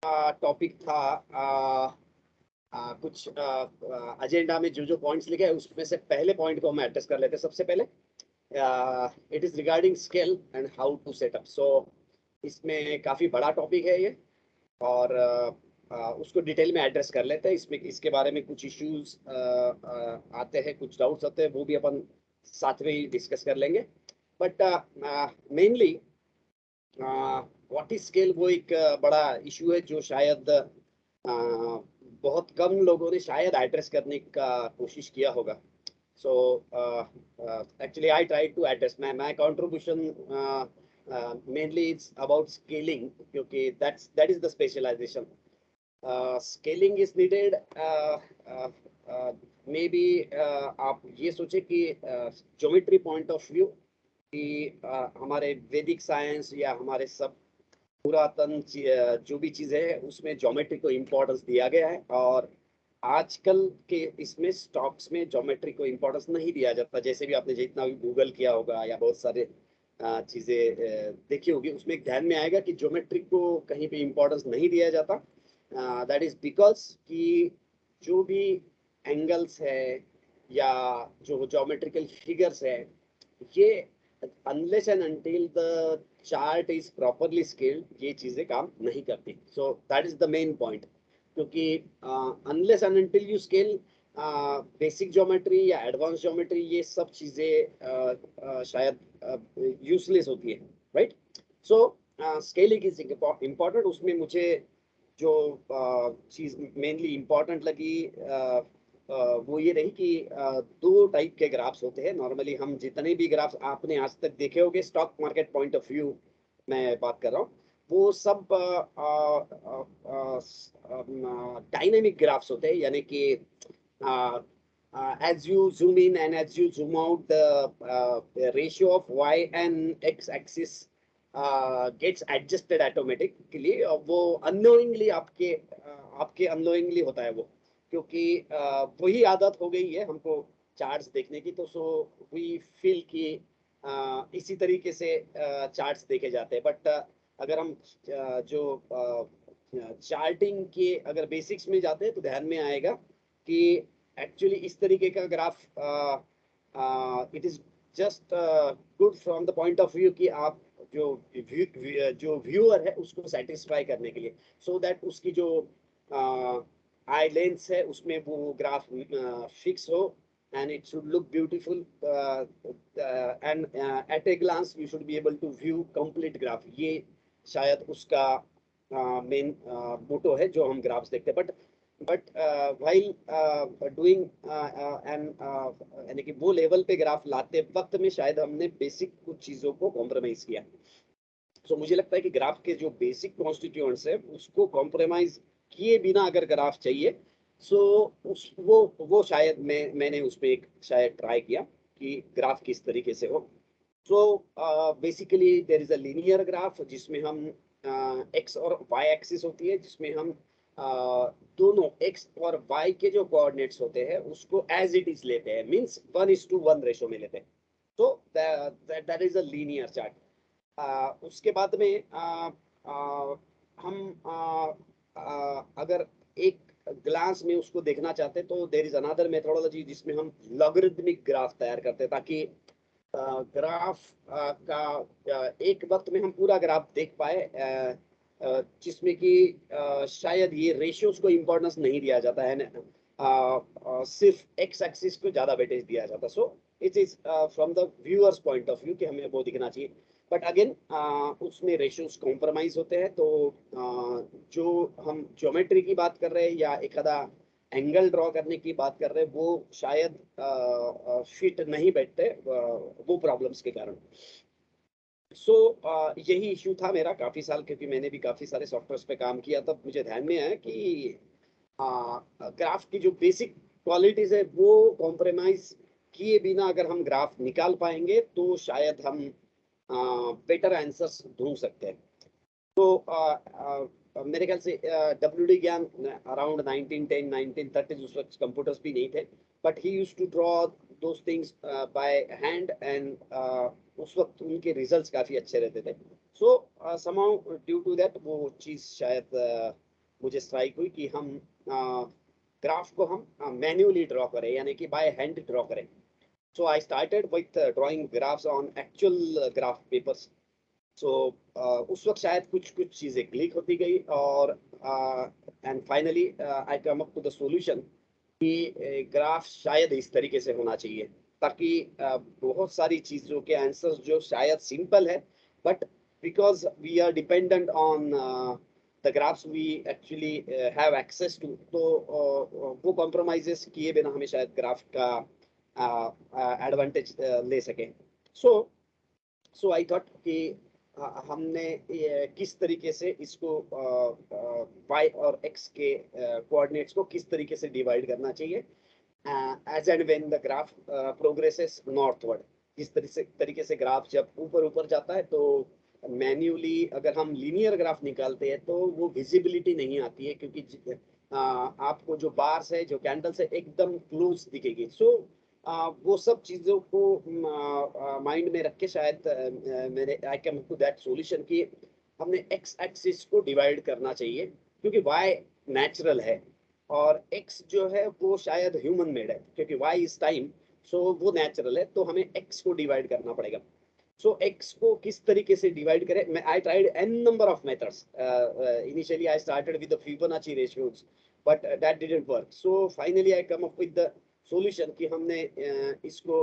Topic था कुछ agenda में जो जो पॉइंट्स लिखे हैं उसमें से पहले पॉइंट को हम एड्रेस कर लेते हैं सबसे पहले। It is regarding scale and how to set up. So इसमें काफी बड़ा टॉपिक है ये, और उसको डिटेल में एड्रेस कर लेते हैं। इसमें इसके बारे में कुछ इश्यूज आते हैं, कुछ डाउट्स आते हैं, वो भी अपन साथ में ही डिस्कस कर लेंगे। But mainly what is scale, वो एक बड़ा इशू है जो शायद बहुत कम लोगों ने शायद एड्रेस करने का कोशिश किया होगा। So actually I try to address my contribution mainly it's about scaling, क्योंकि that is the specialisation. Scaling is needed. Maybe आप ये सोचे कि ज्योमेट्री पॉइंट ऑफ व्यू कि हमारे वैदिक साइंस या हमारे सब पुरातन जो भी चीजें हैं उसमें ज्योमेट्री को इम्पोर्टेंस दिया गया है, और आजकल के इसमें स्टॉक्स में ज्योमेट्री को इम्पोर्टेंस नहीं दिया जाता। जैसे भी आपने जितना भी गूगल किया होगा या बहुत सारे चीजें देखी होगी, उसमें ध्यान में आएगा कि ज्योमेट्री को कहीं पे इम्पोर्टेंस नहीं दिया जाता। दैट इज बिकॉज कि जो भी एंगल्स है या जो ज्योमेट्रिकल फिगर्स है, ये unless and until the chart is properly scaled ये चीजें काम नहीं करती। So that is the main point, क्योंकि unless and until you scale basic geometry या एडवांस ज्योमेट्री, ये सब चीजें शायद यूजलेस होती है, right? So scaling is important. उसमें मुझे जो चीज मेनली इम्पोर्टेंट लगी वो ये रही कि दो टाइप के ग्राफ्स होते हैं नॉर्मली। हम जितने भी ग्राफ्स आपने आज तक देखे होंगे stock market point of view मैं बात कर रहा हूँ, वो सब डायनेमिक ग्राफ्स होते हैं, यानी कि as you zoom in and as you zoom out, the ratio of y and x axis gets adjusted automatically। वो unknowingly आपके unknowingly होता है वो, क्योंकि वही आदत हो गई है हमको चार्ट्स देखने की। तो सो वी फील कि इसी तरीके से चार्ट्स देखे जाते हैं। बट अगर हम जो चार्टिंग के अगर बेसिक्स में जाते हैं तो ध्यान में आएगा कि एक्चुअली इस तरीके का graph it is just good from the point of view कि आप जो व्यूअर है उसको सेटिस्फाई करने के लिए, सो दैट उसकी जो आई लेंस है उसमें वो ग्राफ फिक्स हो and it should look beautiful, and at a glance you should be able to view complete graph। ये शायद उसका मेन मोटो है जो हम ग्राफ्स देखते हैं। बट while doing and यानी कि वो लेवल पे ग्राफ लाते वक्त में शायद हमने बेसिक कुछ चीजों को कॉम्प्रोमाइज किया। सो मुझे लगता है कि ग्राफ के जो बेसिक कॉन्स्टिट्यूएंट्स है उसको कॉम्प्रोमाइज किए बिना अगर ग्राफ चाहिए, सो उस वो शायद मैंने उसमें एक शायद ट्राई किया कि ग्राफ किस तरीके से हो। So basically there is a linear graph जिसमें हम एक्स और वाई एक्सिस होती है, जिसमें हम दोनों एक्स और वाई के जो कोऑर्डिनेट्स होते हैं उसको एज इट इज लेते हैं, मींस 1:1 रेशो में लेते हैं। तो that is a linear chart. उसके बाद में हम अगर एक ग्लास में उसको देखना चाहते हैं तो देर इज अनदर मेथोडोलॉजी जिसमें हम लॉगरिथमिक ग्राफ तैयार करते हैं, ताकि ग्राफ का एक वक्त में हम पूरा ग्राफ देख पाए, जिसमें कि शायद ये रेशियोज को इम्पोर्टेंस नहीं दिया जाता है ना, सिर्फ एक्स एक्सिस को ज्यादा वेटेज दिया जाता। So it is from the viewers point of view कि हमें वो दिखना चाहिए। बट अगेन उसमें रेशियोज कॉम्प्रोमाइज होते हैं। तो जो हम ज्योमेट्री की बात कर रहे हैं या एक आधा एंगल ड्रॉ करने की बात कर रहे हैं, वो शायद फिट नहीं बैठते वो प्रॉब्लम्स के कारण। सो यही इश्यू था मेरा काफी साल, क्योंकि मैंने भी काफी सारे सॉफ्टवेयर पे काम किया। तब मुझे ध्यान में आया कि ग्राफ की जो बेसिक क्वालिटीज है वो कॉम्प्रोमाइज किए बिना अगर हम ग्राफ निकाल पाएंगे तो शायद हम बेटर आंसर्स ढूंढ सकते हैं। तो मेरे ख्याल से WD ज्ञान अराउंड 1910 1930 उस वक्त कंप्यूटर्स भी नहीं थे, but he used to draw those things by hand, and उस वक्त उनके रिजल्ट्स काफी अच्छे रहते थे। So somehow due to that वो चीज शायद मुझे स्ट्राइक हुई कि हम ग्राफ को हम मैन्युअली ड्रॉ करें, यानी कि बाय हैंड ड्रॉ करें. So I started with drawing graphs on actual graph papers. सो उस वक्त शायद कुछ कुछ चीज़ें क्लिक होती गई, और and finally I come up to the solution कि ग्राफ शायद इस तरीके से होना चाहिए, ताकि बहुत सारी चीज़ों के आंसर्स जो शायद सिंपल है, but because we are dependent on the graphs we actually have access to, तो वो कॉम्प्रोमाइजेस किए बिना हमें शायद ग्राफ का एडवांटेज ले सके. सो आई थॉट कि हमने किस तरीके से इसको y और x के कोऑर्डिनेट्स को किस तरीके से डिवाइड करना चाहिए as and when the graph progresses northward. किस तरीके से ग्राफ जब ऊपर ऊपर जाता है, तो मैन्युअली अगर हम लीनियर ग्राफ निकालते हैं तो वो विजिबिलिटी नहीं आती है, क्योंकि आपको जो बार्स है, जो कैंडल्स है, एकदम क्लोज दिखेगी. सो वो सब चीज़ों को माइंड में रख के शायद मैंने I came to that solution कि हमने एक्स एक्सिस को डिवाइड करना चाहिए, क्योंकि वाई नेचुरल है और एक्स जो है वो शायद ह्यूमन मेड है, क्योंकि वाई इज टाइम. सो वो नेचुरल है, तो हमें एक्स को डिवाइड करना पड़ेगा. सो एक्स को किस तरीके से डिवाइड करें, मैं I tried an number of methods. Initially I started with the Fibonacci ratios, but that didn't work. So finally I come up with the solution कि हमने इसको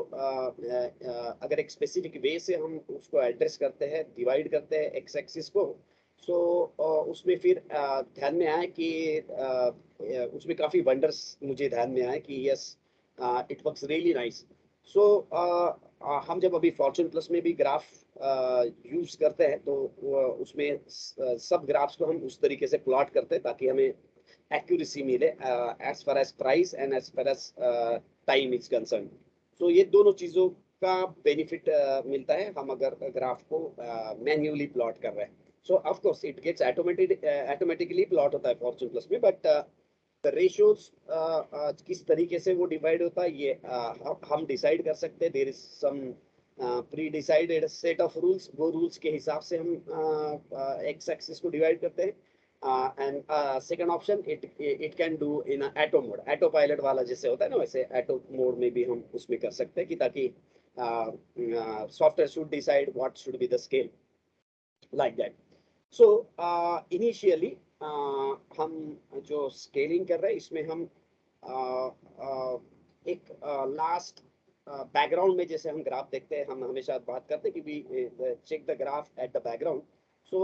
अगर एक स्पेसिफिक वे से हम उसको एड्रेस करते हैं, डिवाइड करते हैं एक्स एक्सिस को, सो उसमें फिर ध्यान में आया कि उसमें काफ़ी वंडर्स मुझे ध्यान में आए कि yes, it works really nice. So हम जब अभी फॉर्चून प्लस में भी ग्राफ यूज करते हैं, तो उसमें सब ग्राफ्स को हम उस तरीके से प्लॉट करते हैं ताकि हमें एक्यूरेसी मिले as far as price and as far as time is concerned. तो ये दोनों चीज़ों का बेनिफिट मिलता है हम अगर ग्राफ को मैन्युअली प्लॉट कर रहे हैं. So of course it gets automatically plot होता है फॉर्चून प्लस में, बट द रेशियोज किस तरीके से वो डिवाइड होता है, ये हम डिसाइड कर सकते हैं. There is some pre decided set of rules. वो रूल्स के हिसाब से हम एक्स एक्सिस को डिवाइड करते हैं. And second option, it can do in auto mode. Auto pilot वाला जैसे होता है ना, वैसे ऑटो मोड में भी हम उसमें कर सकते हैं कि ताकि software should decide what should be the scale, like that. So initially हम जो स्केलिंग कर रहे हैं, इसमें हम एक लास्ट बैकग्राउंड में जैसे हम ग्राफ देखते हैं, हम हमेशा बात करते हैं कि we check the graph at the background. So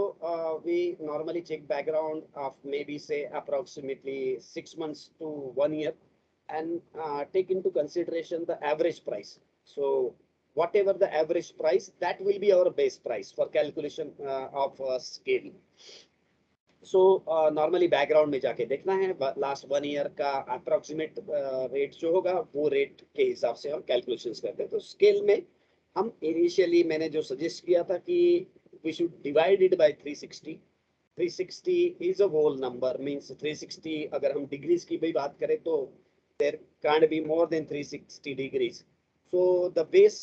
we normally check background of maybe say approximately 6 months to 1 year, and take into consideration the average price. So whatever the average price, that will be our base price for calculation of scale. So normally background में जाके देखना है last 1 year का approximate rate जो होगा, वो rate के हिसाब से हम कैलकुलेशंस करते हैं. तो स्केल में हम इनिशियली मैंने जो सजेस्ट किया था कि we should divide it by 360. 360 is a whole number, means 360 अगर हम डिग्रीज की भी बात करें तो there can't be more than 360 degrees. So the base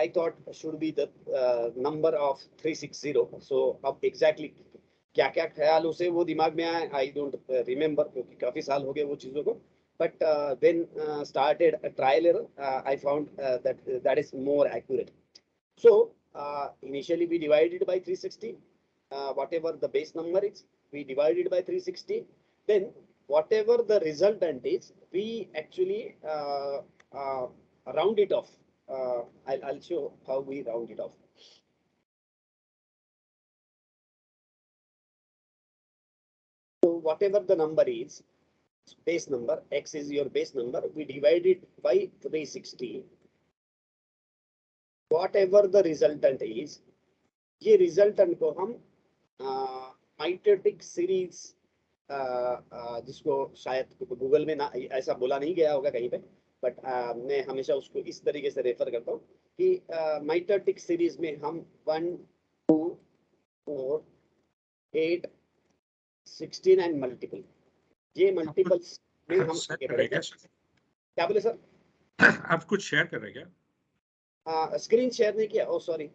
I thought should be the number of 360. So अब exactly क्या क्या ख्याल उसे वो दिमाग में आया, आई डोंट रिमेम्बर, क्योंकि काफी साल हो गए वो चीजों को. But when started trial error, I found that is more accurate. So initially we divided by 360. whatever the base number is, we divided by 360. Then whatever the resultant is, we actually round it off. I'll show how we round it off. So whatever the number is, base number, x is your base number, we divide it by 360. Whatever the resultant is, ये resultant को हम mitotic series, जिसको शायद Google में ना ऐसा बोला नहीं गया होगा कहीं पे, बट मैं हमेशा उसको इस तरीके से रेफर करता हूँ कि mitotic series में हम 1, 2, 4, 8, 16 एंड मल्टीपल, ये मल्टीपल्स में हम आगे बढ़ेंगे. क्या बोले सर? आप कुछ शेयर कर रहे हैं क्या? स्क्रीन शेयर नहीं किया, ओ सॉरी.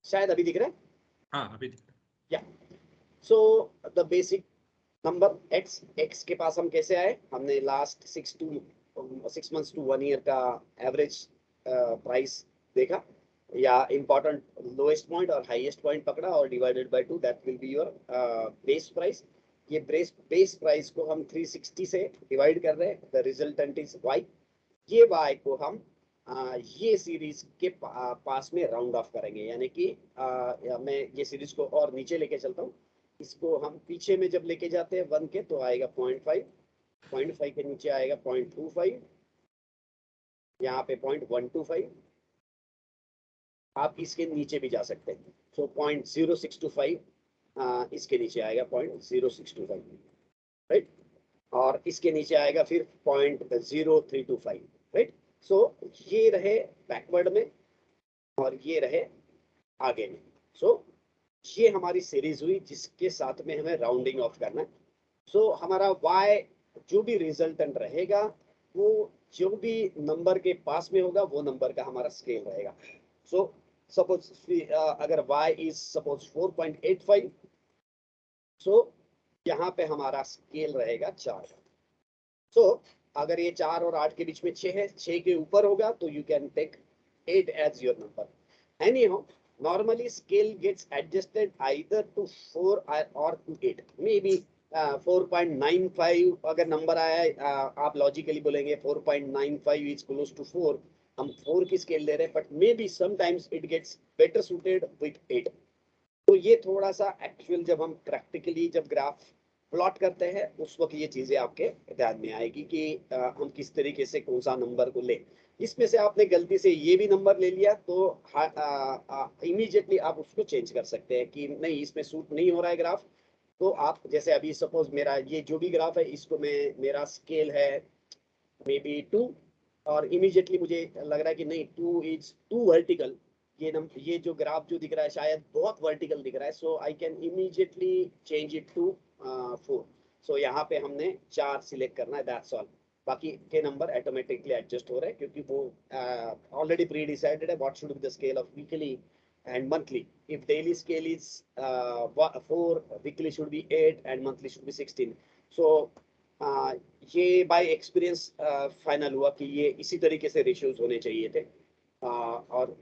शायद अभी दिख रहा है? हाँ अभी दिख रहा या so the basic number x के पास हम कैसे आए? हमने लास्ट 6 months to 1 year का एवरेज प्राइस देखा या इम्पोर्टेंट लोएस्ट पॉइंट और हाईएस्ट पॉइंट पकड़ा और divided by 2, that will be your base price. ये बेस प्राइस को हम 360 से डिवाइड कर रहे हैं, द रिजल्टेंट इज y। ये y को हम ये सीरीज के पास में राउंड ऑफ करेंगे, यानी कि मैं ये सीरीज को और नीचे लेके चलता हूँ। इसको हम पीछे में जब लेके जाते हैं 1 के तो आएगा 0.5 के नीचे आएगा 0.25, यहाँ पे 0.125, आप इसके नीचे भी जा सकते हैं। सो 0.0625 इसके नीचे आएगा 0.0625, राइट, और इसके नीचे आएगा फिर 0.0325, राइट। सो ये रहे बैकवर्ड में और ये रहे आगे में। सो ये हमारी सीरीज हुई जिसके साथ में हमें राउंडिंग ऑफ करना है। सो हमारा y जो भी रिजल्टेंट रहेगा वो जो भी नंबर के पास में होगा वो नंबर का हमारा स्केल रहेगा। सो सपोज अगर y इज सपोज 4.85, सो यहाँ पे हमारा स्केल रहेगा 4। सो अगर ये 4 और 8 के बीच में 6 है, 6 के ऊपर होगा तो you can take 8 as your number. Anyhow normally scale gets adjusted either to 4 or to 8, maybe 4.95 अगर नंबर आया है, आप लॉजिकली बोलेंगे 4.95 इज क्लोज टू 4, हम 4 की स्केल ले रहे हैं, but may be sometimes it gets better suited with 8। तो ये थोड़ा सा एक्चुअल जब हम प्रैक्टिकली जब ग्राफ प्लॉट करते हैं उस वक्त ये चीजें आपके ध्यान में आएगी कि हम किस तरीके से कौन सा नंबर को ले। इसमें से आपने गलती से ये भी नंबर ले लिया तो इमीडिएटली आप उसको चेंज कर सकते हैं कि नहीं इसमें सूट नहीं हो रहा है ग्राफ। तो आप जैसे अभी सपोज मेरा ये जो भी ग्राफ है इसको मेरा स्केल है मे बी 2 और इमीडिएटली मुझे लग रहा है कि नहीं 2 इज टू वर्टिकल, ये जो ग्राफ जो दिख रहा है शायद बहुत वर्टिकल दिख रहा है, so I can immediately change it to 4। So यहाँ पे हमने 4 सिलेक्ट करना है, दैट्स ऑल। बाकी के नंबर ऑटोमेटिकली एडजस्ट हो रहे हैं क्योंकि वो ऑलरेडी प्री डिसाइडेड है what should be the scale of weekly and monthly. If daily scale is 4, weekly should be 8 and monthly should be 16। सो ये बाय एक्सपीरियंस फाइनल हुआ कि ये इसी तरीके से रेशियोज होने चाहिए थे। और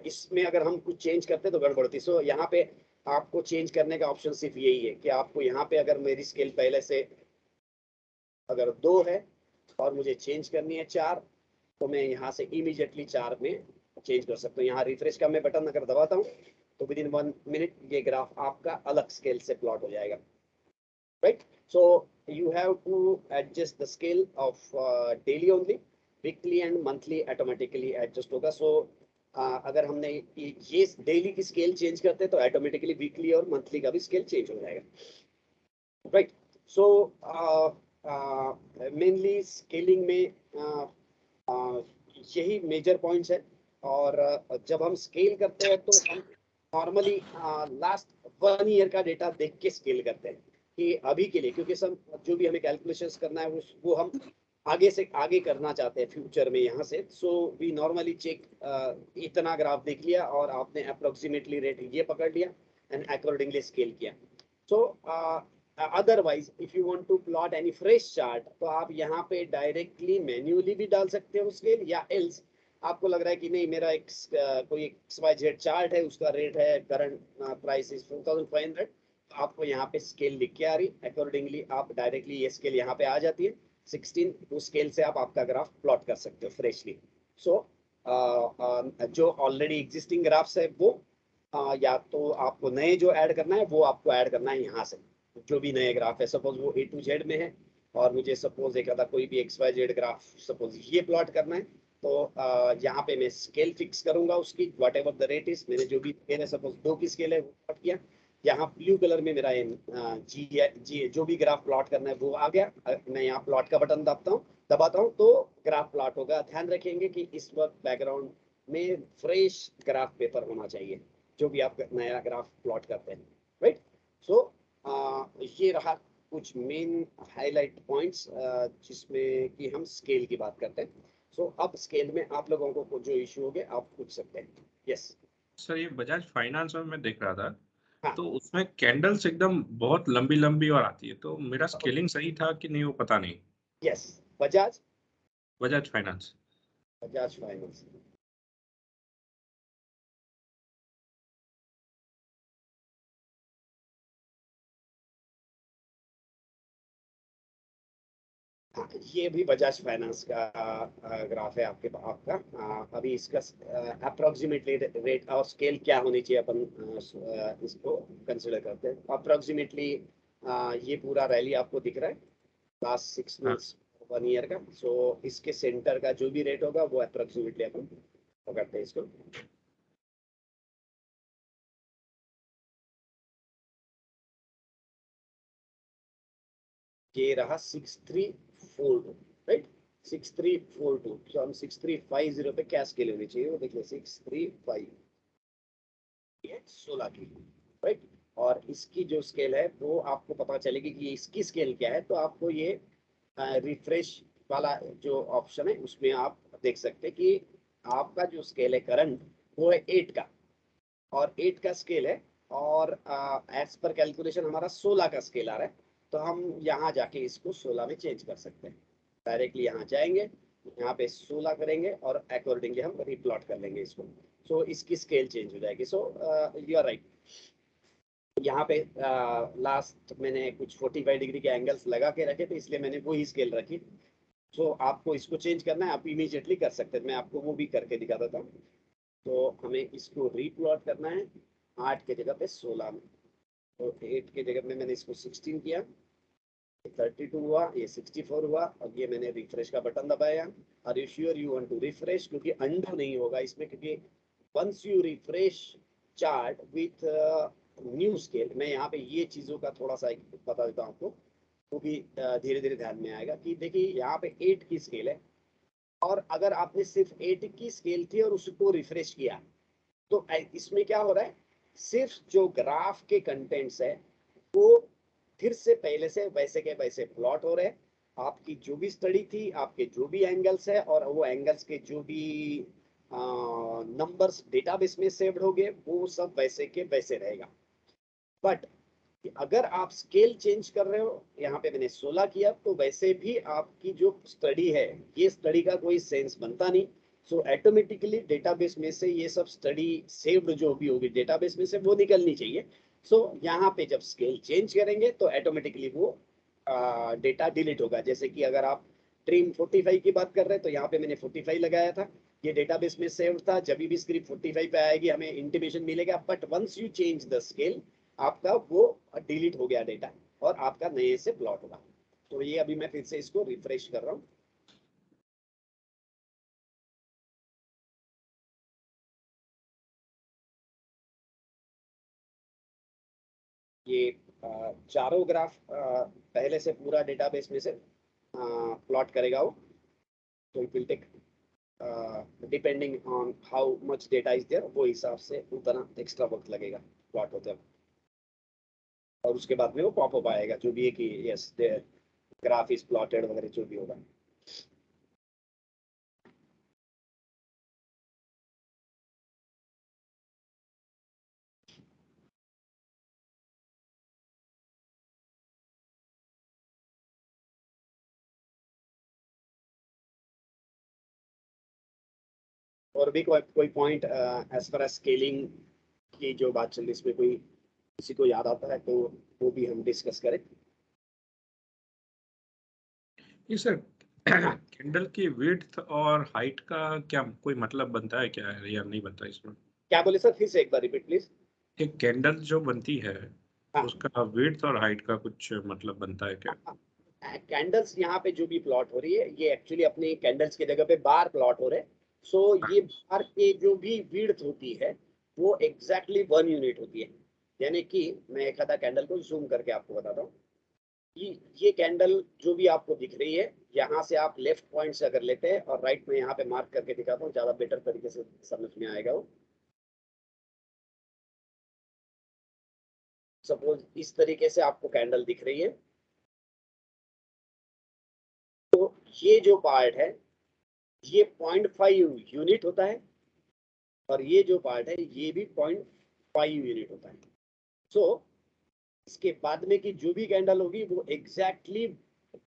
इसमें अगर हम कुछ चेंज करते तो गड़बड़ थी। सो यहाँ पे आपको चेंज करने का ऑप्शन सिर्फ यही है कि आपको यहाँ पे अगर मेरी स्केल पहले से अगर 2 है और मुझे चेंज करनी है 4 तो मैं यहाँ से इमीडिएटली 4 में चेंज कर सकता हूँ। यहाँ रिफ्रेश का मैं बटन अगर दबाता हूँ तो विद इन 1 मिनट ये ग्राफ आपका अलग स्केल से प्लॉट हो जाएगा, right. So you have to adjust the scale of daily only, weekly and monthly automatically adjust होगा। so अगर हमने ये डेली की स्केल चेंज करते हैं तो ऑटोमेटिकली वीकली और मंथली का भी स्केल चेंज हो जाएगा, राइट। सो मेनली स्केलिंग में यही मेजर पॉइंट्स है। और जब हम स्केल करते हैं तो हम नॉर्मली लास्ट 1 ईयर का डेटा देख के स्केल करते हैं कि अभी के लिए, क्योंकि सब जो भी हमें कैलकुलेशंस करना है वो हम आगे से आगे करना चाहते हैं फ्यूचर में यहाँ से। सो वी नॉर्मली चेक इतना ग्राफ देख लिया और आपने अप्रोक्सीमेटली रेट ये पकड़ लिया एंड अकॉर्डिंगली स्केल किया। So otherwise if you want to plot any fresh chart तो आप यहाँ पे डायरेक्टली मैन्युअली भी डाल सकते हो स्केल, या एल्स आपको लग रहा है कि नहीं मेरा एक कोई XYZ चार्ट है उसका रेट है करंट प्राइस इज 4500, आपको यहाँ पे स्केल लिख के आ रही, अकॉर्डिंगली आप डायरेक्टली ये स्केल यहाँ पे आ जाती है 16, उस स्केल से आप आपका ग्राफ प्लॉट कर सकते हो फ्रेशली। सो जो ऑलरेडी एग्जिस्टिंग ग्राफ्स है वो या तो आपको नए जो ऐड करना है वो आपको ऐड करना है यहाँ से, जो भी नए ग्राफ है सपोज वो A to Z में है और मुझे सपोज एक आधा कोई भी XYZ ग्राफ सपोज ये प्लॉट करना है तो यहाँ पे मैं स्केल फिक्स करूंगा उसकी what ever the rate is, मैंने जो भी स्केल है सपोज 2 की स्केल है वो प्लॉट किया, यहाँ ब्लू कलर में मेरा जी जो भी ग्राफ प्लॉट करना है वो आ गया, मैं यहाँ प्लॉट का बटन दबाता हूँ तो ग्राफ प्लॉट होगा। ध्यान रखेंगे कि इस वक्त बैकग्राउंड में फ्रेश ग्राफ पेपर होना चाहिए जो भी आप नया ग्राफ प्लॉट करते हैं, राइट। सो ये रहा कुछ मेन हाईलाइट पॉइंट्स जिसमें कि हम स्केल की बात करते हैं। सो अब स्केल में आप लोगों को जो इश्यू हो गए आप पूछ सकते हैं। यस सर ये बजाज फाइनेंस में मैं देख रहा था, हाँ, तो उसमें कैंडल्स एकदम बहुत लंबी लंबी और आती है, तो मेरा स्केलिंग सही था कि नहीं वो पता नहीं। Yes, Bajaj Bajaj finance. Bajaj finance. हाँ, ये भी बजाज फाइनेंस का ग्राफ है आपका। अभी इसका अप्रोक्सीमेटली रेट और स्केल क्या होनी चाहिए, अपन इसको कंसिडर करते हैं। अप्रोक्सीमेटली ये पूरा रैली आपको दिख रहा है लास्ट 6 मंथ्स 1 ईयर का। सो इसके सेंटर का जो भी रेट होगा वो अप्रोक्सीमेटली अपन पकड़ते हैं इसको। ये रहा 6342, राइट, 6342। तो हम 6350 पे क्या स्केल होनी चाहिए वो देखिए, 635, 16 की, राइट। और इसकी जो स्केल है वो आपको पता चलेगी कि इसकी स्केल क्या है, तो आपको ये रिफ्रेश वाला जो ऑप्शन है उसमें आप देख सकते हैं कि आपका जो स्केल है करंट वो है 8 का, और 8 का स्केल है। और एज पर कैलकुलेशन हमारा 16 का स्केल आ रहा है। तो हम यहाँ जाके इसको 16 में चेंज कर सकते हैं। डायरेक्टली यहाँ जाएंगे, यहाँ पे 16 करेंगे और अकॉर्डिंगली हम रिप्लॉट कर लेंगे इसको। सो इसकी स्केल चेंज हो जाएगी। So you are right. यहाँ पे लास्ट मैंने कुछ 45 डिग्री के एंगल्स लगा के रखे थे, इसलिए मैंने वही स्केल रखी। सो आपको इसको चेंज करना है, आप इमीडिएटली कर सकते हैं। मैं आपको वो भी करके दिखा देता हूँ। तो हमें इसको रिप्लॉट करना है 8 के जगह पे 16 में। तो 8 के जगह में मैंने इसको 16 किया, 32 हुआ, ये 64 हुआ। अब ये मैंने रिफ्रेश का बटन दबाया। Are you sure you want to refresh, क्योंकि अंडू नहीं होगा इसमें, क्योंकि once you refresh chart with new scale. मैं यहाँ पे ये चीजों का थोड़ा सा बता देता हूँ आपको, क्योंकि धीरे धीरे ध्यान में आएगा कि देखिए यहाँ पे 8 की स्केल है, और अगर आपने सिर्फ 8 की स्केल थी और उसको रिफ्रेश किया, तो इसमें क्या हो रहा है, सिर्फ जो ग्राफ के कंटेंट्स है वो फिर से पहले से वैसे के वैसे प्लॉट हो रहे हैं। आपकी जो भी स्टडी थी, आपके जो भी एंगल्स है, और वो एंगल्स के जो भी नंबर्स डेटाबेस में सेव्ड हो गए, वो सब वैसे के वैसे रहेगा। बट अगर आप स्केल चेंज कर रहे हो, यहाँ पे मैंने 16 किया, तो वैसे भी आपकी जो स्टडी है, ये स्टडी का कोई सेंस बनता नहीं। सो ऑटोमेटिकली डेटाबेस में से ये सब स्टडी सेव्ड जो भी होगी डेटाबेस में से वो निकलनी चाहिए। सो यहाँ पे जब स्केल चेंज करेंगे तो ऑटोमेटिकली वो डेटा डिलीट होगा। जैसे कि अगर आप ट्रिम 45 की बात कर रहे हैं, तो यहाँ पे मैंने 45 लगाया था, ये डेटाबेस में सेव था। जब भी स्क्रिप्ट 45 पे आएगी हमें इंटीमेशन मिलेगा। But once you change the scale, आपका वो डिलीट हो गया डेटा, और आपका नए से प्लॉट होगा। तो ये अभी मैं फिर से इसको रिफ्रेश कर रहा हूँ। ये चारों ग्राफ पहले से पूरा डेटाबेस में से प्लॉट करेगा वो। तो it will take, depending on how much data is there, वो हिसाब से उतना एक्स्ट्रा वक्त लगेगा प्लॉट होते हैं। और उसके बाद में वो पॉपअप आएगा जो भी है कि यस ग्राफ इज प्लॉटेड वगैरह जो भी होगा। और भी कोई point as far as scaling की जो बात चल रही है, इसमें कोई किसी को याद आता है तो वो भी हम डिस्कस करें। ये सर हाँ, कैंडल की विड्थ और हाइट का क्या कोई मतलब बनता है क्या, या नहीं बनता इसमें? क्या बोले सर, फिर से एक बार रिपीट प्लीज। एक कैंडल जो बनती है, हाँ, उसका विड्थ और हाइट का कुछ मतलब बनता है क्या? कैंडल्स यहाँ पे जो भी प्लॉट हो रही है, ये एक्चुअली अपनी कैंडल्स की जगह पे बार प्लॉट हो रहे हैं। सो ये बार के जो भी विड्थ होती है वो एग्जैक्टली 1 यूनिट होती है। यानी कि मैं एक आधा कैंडल को जूम करके आपको बताता हूँ। ये कैंडल जो भी आपको दिख रही है, यहाँ से आप लेफ्ट पॉइंट से अगर लेते हैं और राइट में यहाँ पे मार्क करके दिखाता हूँ, ज्यादा बेटर तरीके से समझ में आएगा वो। सपोज इस तरीके से आपको कैंडल दिख रही है, तो ये जो पार्ट है ये 0.5 यूनिट होता है। और ये जो पार्ट है ये भी 0.5 यूनिट होता है। सो इसके बाद में की जो भी कैंडल होगी वो एग्जैक्टली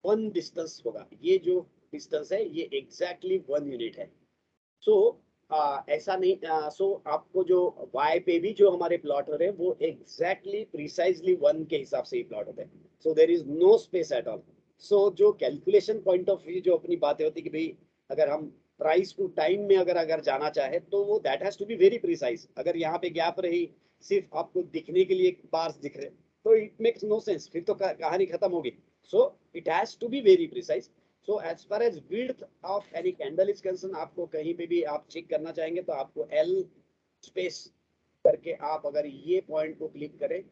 1 डिस्टेंस होगा। ये जो डिस्टेंस है ये एग्जैक्टली 1 यूनिट है। सो ऐसा नहीं, सो आपको जो y पे भी जो हमारे प्लॉट हो रहे हैं वो एग्जैक्टली प्रिसाइजली 1 के हिसाब से ही प्लॉट होते हैं। So there is no space at all. So जो कैलकुलेशन पॉइंट ऑफ व्यू जो अपनी बातें होती कि भाई अगर हम प्राइस टू टाइम में अगर जाना चाहे तो वो that has to be very precise. अगर यहाँ पे गैप रही सिर्फ आपको दिखने के लिए बार्स दिख रहे तो इट मेक्स नो सेंस, फिर तो कहानी खत्म होगी। So it has to be very precise. So as far as width of any candle is concerned, आपको कहीं पे भी आप चेक करना चाहेंगे तो आपको एल स्पेस करके आप अगर ये पॉइंट को क्लिक करें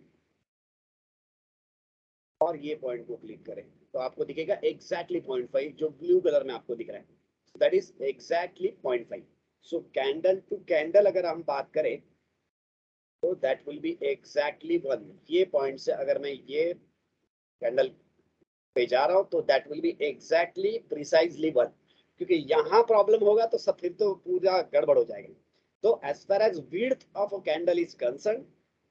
और ये पॉइंट को क्लिक करें तो आपको दिखेगा एग्जैक्टली 0.5 जो ब्लू कलर में आपको दिख रहा है, that is exactly 0.5। So candle to candle अगर हम बात करें तो दैट विल बी एग्जैक्टली 1। ये पॉइंट से अगर मैं ये कैंडल पे जा रहा हूं तो that will be exactly precisely 1, क्योंकि यहाँ प्रॉब्लम होगा तो सब फिर तो पूरा गड़बड़ हो जाएगा। तो as far as width of a candle is concerned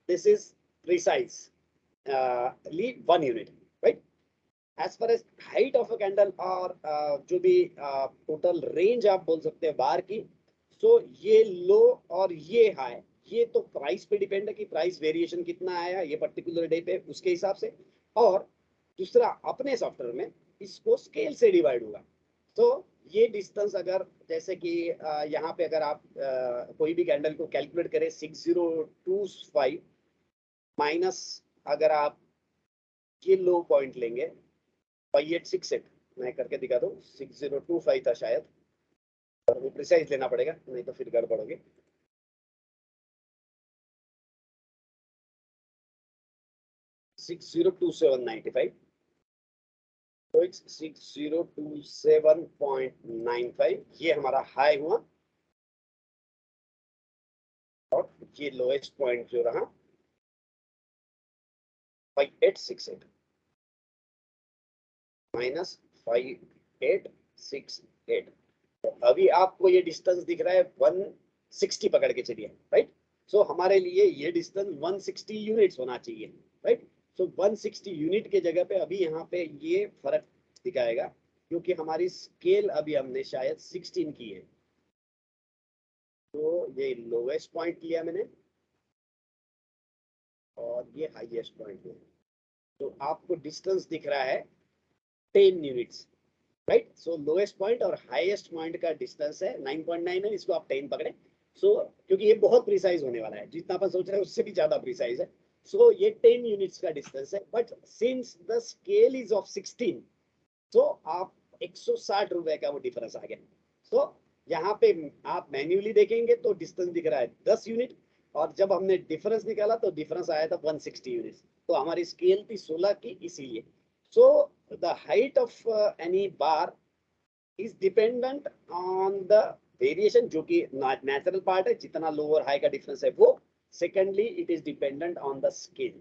this is precisely 1 unit, right. As far as height of a candle और जो भी टोटल रेंज आप बोल सकते हैं बार की, सो ये लो और ये हाई ये तो प्राइस पे डिपेंड है कि प्राइस वेरिएशन कितना आया ये पर्टिकुलर डे पे उसके हिसाब से। और दूसरा अपने सॉफ्टवेयर में इसको स्केल से डिवाइड होगा। तो ये डिस्टेंस अगर जैसे कि यहाँ पे अगर आप कोई भी कैंडल को कैलकुलेट करें 6025 माइनस अगर आप ये लो पॉइंट लेंगे 5868, मैं करके दिखा दूं 6025 था शायद, और वो प्रिसाइज लेना पड़ेगा नहीं तो फिर गड़बड़ होगी। 602795, तो इट्स 6027.95 ये हमारा हाई हुआ और ये लोएस्ट पॉइंट जो रहा 5868 माइनस 5868। तो अभी आपको ये डिस्टेंस दिख रहा है 160 पकड़ के चलिए, राइट। सो हमारे लिए ये डिस्टेंस 160 यूनिट्स होना चाहिए, राइट। सो 160 यूनिट के जगह पे अभी यहाँ पे ये फर्क दिखाएगा क्योंकि हमारी स्केल अभी हमने शायद 16 की है। तो ये लोवेस्ट पॉइंट लिया मैंने और ये हाईएस्ट पॉइंट लिया, तो आपको डिस्टेंस दिख रहा है 10 यूनिट्स, राइट। सो लोएस्ट पॉइंट और हाईएस्ट पॉइंट का डिस्टेंस है 9.9 है, इसको आप 10 पकड़े। सो क्योंकि ये बहुत प्रिसाइज होने वाला है, जितना अपन सोच रहे हैं उससे भी ज्यादा प्रिसाइज है। सो ये 10 यूनिट्स का डिस्टेंस है, but since the scale is of 16 तो आप 160 रुपए का वो डिफरेंस आ गया। तो यहाँ पे आप मैन्युअली देखेंगे तो डिस्टेंस दिख रहा है 10 यूनिट, और जब हमने डिफरेंस निकाला तो डिफरेंस आया था 160 यूनिट। तो हमारी स्केल थी 16 की इसीलिए। So the height of any bar is dependent on the variation जो कि नेचुरल पार्ट है, जितना लो और हाई का डिफरेंस है वो। Secondly it is dependent on the scale.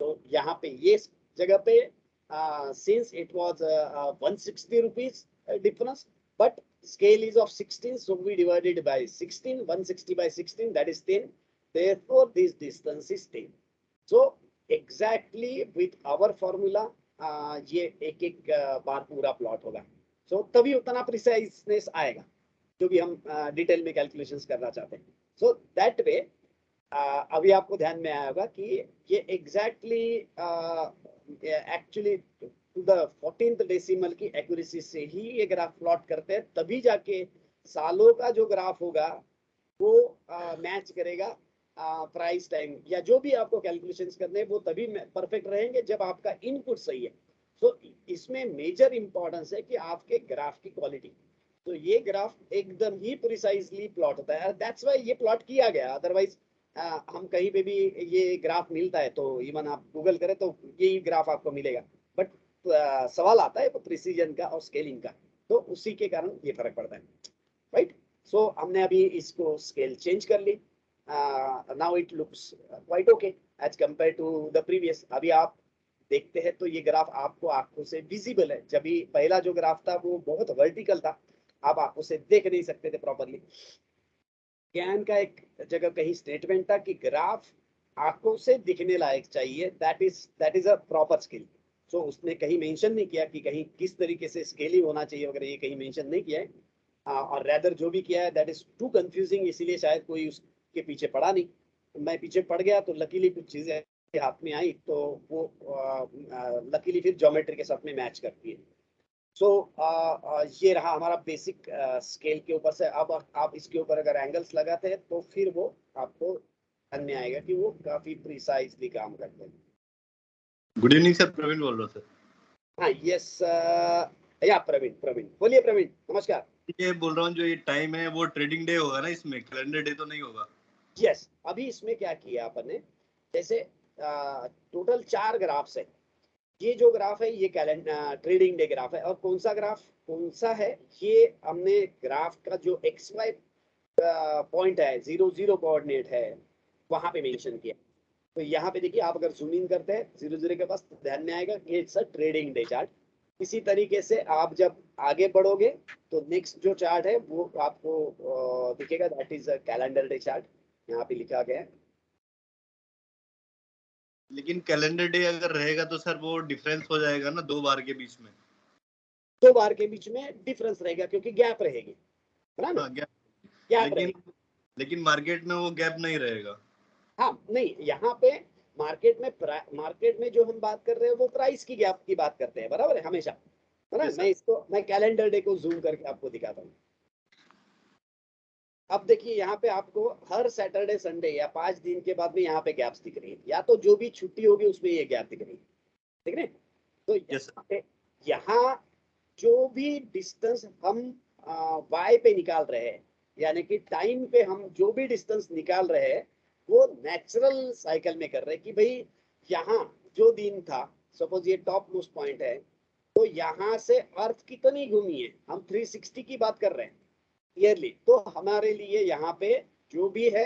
तो यहाँ पे ये जगह पे since it was 160 rupees difference, but scale is of 16, so we divided by 16, 160 by 16, that is 10. Therefore, this distance is 10. So exactly with our formula, ये एक एक बार पूरा प्लॉट होगा। so तभी उतना प्रिसाइजनेस आएगा जो भी हम डिटेल में कैलकुलेशंस करना चाहते हैं। so that way अभी आपको ध्यान में आया होगा कि ये exactly actually to the 14th decimal की एक्यूरेसी से ही ये ग्राफ प्लॉट करते हैं, तभी जाके सालों का जो ग्राफ होगा वो मैच करेगा प्राइस टाइम या जो भी आपको कैलकुलेशंस करने हैं वो तभी परफेक्ट रहेंगे जब आपका इनपुट सही है। तो इसमें मेजर इंपॉर्टेंस है कि आपके ग्राफ की क्वालिटी। तो ये ग्राफ एकदम ही प्रिसाइजली प्लॉट होता है, दैट्स व्हाई ये प्लॉट किया गया। अदरवाइज हम कहीं पे भी ये ग्राफ मिलता है तो इवन आप गूगल करें तो यही ग्राफ आपको मिलेगा, बट सवाल आता है प्रिसीजन का और स्केलिंग का, तो उसी के कारण ये फर्क पड़ता है, राइट। सो हमने अभी इसको स्केल चेंज कर ली, now it looks quite okay as compare to the previous. अभी आप देखते हैं तो ये ग्राफ आपको आंखों से विजिबल है, जब भी पहला जो ग्राफ था वो बहुत वर्टिकल था, आप आंखों से देख नहीं सकते थे प्रॉपरली। ज्ञान का एक जगह कहीं स्टेटमेंट था कि ग्राफ आंखों से दिखने लायक चाहिए, that is a proper skill. So उसने कहीं मेंशन नहीं किया कि कहीं किस तरीके से स्केलिंग होना चाहिए वगैरह, ये कहीं मेंशन नहीं किया है। और रेदर जो भी किया है दैट इज टू कंफ्यूजिंग, इसीलिए शायद कोई उसके पीछे पड़ा नहीं। मैं पीछे पड़ गया तो लकीली कुछ चीजें हाथ में आई, तो वो लकीली फिर ज्योमेट्री के साथ में मैच करती है। सो ये रहा हमारा बेसिक स्केल के ऊपर से। अब आप इसके ऊपर अगर एंगल्स लगाते हैं तो फिर वो आपको ध्यान में आएगा कि वो काफी प्रिसाइजली काम करते हैं। गुड इवनिंग सर, प्रवीण बोल रहा हूँ सर। हाँ यस, या प्रवीण, बोलिए प्रवीण, नमस्कार। ये बोल रहा हूँ जो ये टाइम है वो ट्रेडिंग डे होगा ना, इसमें कैलेंडर डे तो नहीं होगा? यस, अभी इसमें क्या किया अपन ने, जैसे टोटल 4 ग्राफ्स है। ये जो ग्राफ है ये कैलेंडर ट्रेडिंग डे ग्राफ है। और कौन सा ग्राफ कौन सा है, ये हमने ग्राफ का जो एक्स वाई पॉइंट है, 0 0 कोऑर्डिनेट है, वहां पे मेंशन किया। तो यहाँ पे देखिए, आप अगर जूम इन करते हैं 0 0 के पास, तो ध्यान में आएगा कि it's a trading day chart. इसी तरीके से आप जब आगे बढ़ोगे तो नेक्स्ट जो चार्ट है वो आपको दिखेगा, that is a calendar day chart, यहाँ पे लिखा गया है। लेकिन कैलेंडर डे अगर रहेगा तो सर वो डिफरेंस हो जाएगा ना 2 बार के बीच में। 2 बार के बीच में डिफरेंस रहेगा क्योंकि गैप रहेगी, है ना? हाँ गैप, गैप लेकिन रहेगी। लेकिन मार्केट में वो गैप नहीं रहेगा। हाँ नहीं, यहाँ पे मार्केट में जो हम बात कर रहे हैं वो प्राइस की गैप की बात करते हैं, बराबर है हमेशा, है ना? Yes, मैं कैलेंडर डे को जूम करके आपको दिखाता हूँ। अब देखिए यहाँ पे आपको हर सैटरडे संडे या 5 दिन के बाद में यहाँ पे गैप्स दिख रही है, या तो जो भी छुट्टी होगी उसमें ये गैप दिख रही है, ठीक है? तो yes, यहाँ पे, यहाँ जो भी डिस्टेंस हम वाई पे निकाल रहे हैं, यानी कि टाइम पे हम जो भी डिस्टेंस निकाल रहे हैं वो नेचुरल साइकिल में कर रहे हैं कि भाई यहाँ जो दिन था, सपोज ये टॉप मोस्ट पॉइंट है, तो यहाँ से अर्थ कितनी घूमी है, हम 360 की बात कर रहे हैं ईयरली। तो हमारे लिए यहाँ पे जो भी है,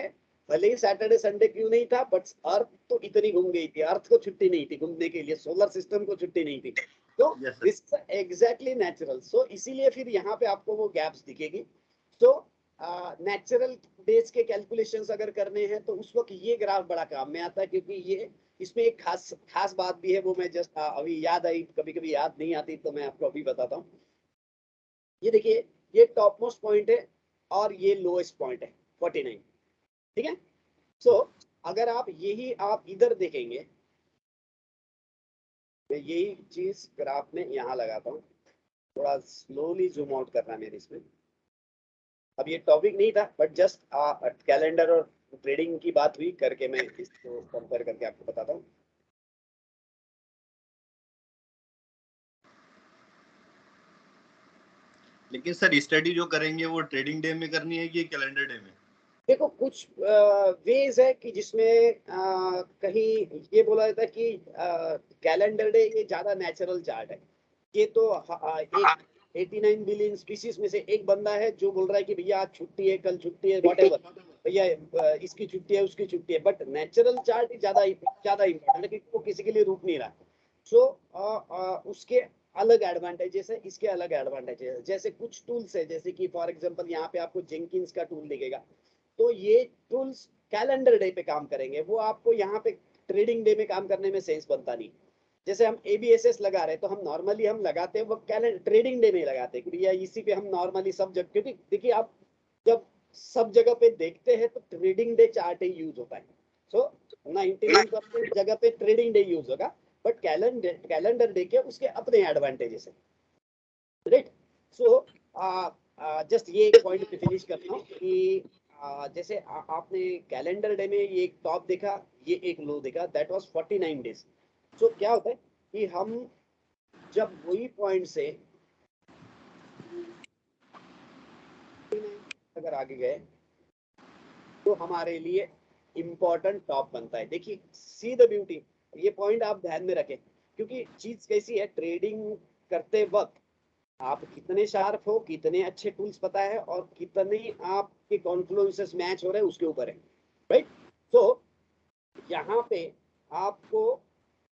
भले ही सैटरडे संडे क्यों नहीं था, बट अर्थ तो इतनी घूम गई थी, अर्थ को छुट्टी नहीं थी घूमने के लिए, सोलर सिस्टम को छुट्टी नहीं थी। तो yes, sir. This exactly natural. So इसीलिए फिर यहाँ पे आपको वो गैप्स दिखेगी। तो नेचुरल डेज के कैलकुलेशंस अगर करने हैं तो उस वक्त ये ग्राफ बड़ा काम में आता है, क्योंकि ये इसमें एक खास खास बात भी है, वो मैं जस्ट अभी याद आई, कभी कभी याद नहीं आती तो मैं आपको अभी बताता हूँ। ये देखिए, ये टॉप मोस्ट पॉइंट है और ये लोएस्ट पॉइंट है 49, ठीक है? सो अगर आप इधर देखेंगे, मैं यही चीज ग्राफ में यहाँ लगाता हूँ, थोड़ा स्लोली जूम आउट करना है मेरे इसमें। अब ये टॉपिक नहीं था, बट जस्ट कैलेंडर और ट्रेडिंग की बात हुई करके मैं इसको कंपेयर करके आपको बताता हूँ। लेकिन सर स्टडी जो करेंगे वो ट्रेडिंग डे में करनी है कि कैलेंडर डे में? देखो, कुछ वेज है कि जिसमें कहीं ये बोला जाता है कि कैलेंडर डे ये ज्यादा नेचुरल चार्ट है। ये तो एक 89 बिलियन स्पीसीज में से एक बंदा है जो बोल रहा है कि भैया आज छुट्टी है, कल छुट्टी है, व्हाटएवर, भैया इसकी छुट्टी है, उसकी छुट्टी है। बट नेचुरल चार्ट ज्यादा ज्यादा इंपॉर्टेंट है क्योंकि वो किसी के लिए रुक नहीं रहा। सो उसके अलग एडवांटेजेस है, इसके अलग एडवांटेजेस है। जैसे कुछ टूल्स है, जैसे कि फॉर एग्जांपल यहाँ पे आपको जेंकिंस का टूल दिखेगा, तो ये टूल्स कैलेंडर डे पे काम करेंगे, वो आपको यहाँ पे ट्रेडिंग डे में काम करने में सेंस बनता नहीं। जैसे हम ABSS लगा रहे हैं तो हम नॉर्मली हम लगाते हैं वो कैलेंडर ट्रेडिंग डे में लगाते हैं कि भैया इसी पे हम नॉर्मली सब जगह, क्योंकि देखिए आप जब सब जगह पे देखते हैं तो ट्रेडिंग डे चार्ट ही यूज होता है। सो 99% जगह पे ट्रेडिंग डे यूज होगा, बट कैलेंडर डे के उसके अपने एडवांटेजेस है, राइट? सो जस्ट ये एक पॉइंट पे फिनिश करता हूँ कि जैसे आपने कैलेंडर डे में ये एक टॉप देखा, ये एक लो देखा, दैट वाज 49 डेज। सो क्या होता है कि हम जब वही पॉइंट से अगर आगे गए तो हमारे लिए इंपॉर्टेंट टॉप बनता है। देखिए, सी द ब्यूटी, ये पॉइंट आप ध्यान में रखें, क्योंकि चीज कैसी है, ट्रेडिंग करते वक्त आप कितने शार्प हो, कितने अच्छे टूल्स पता है और कितने आपके कॉन्फ्लुएंसेस मैच हो रहे हैं उसके ऊपर है, राइट? तो यहाँ पे आपको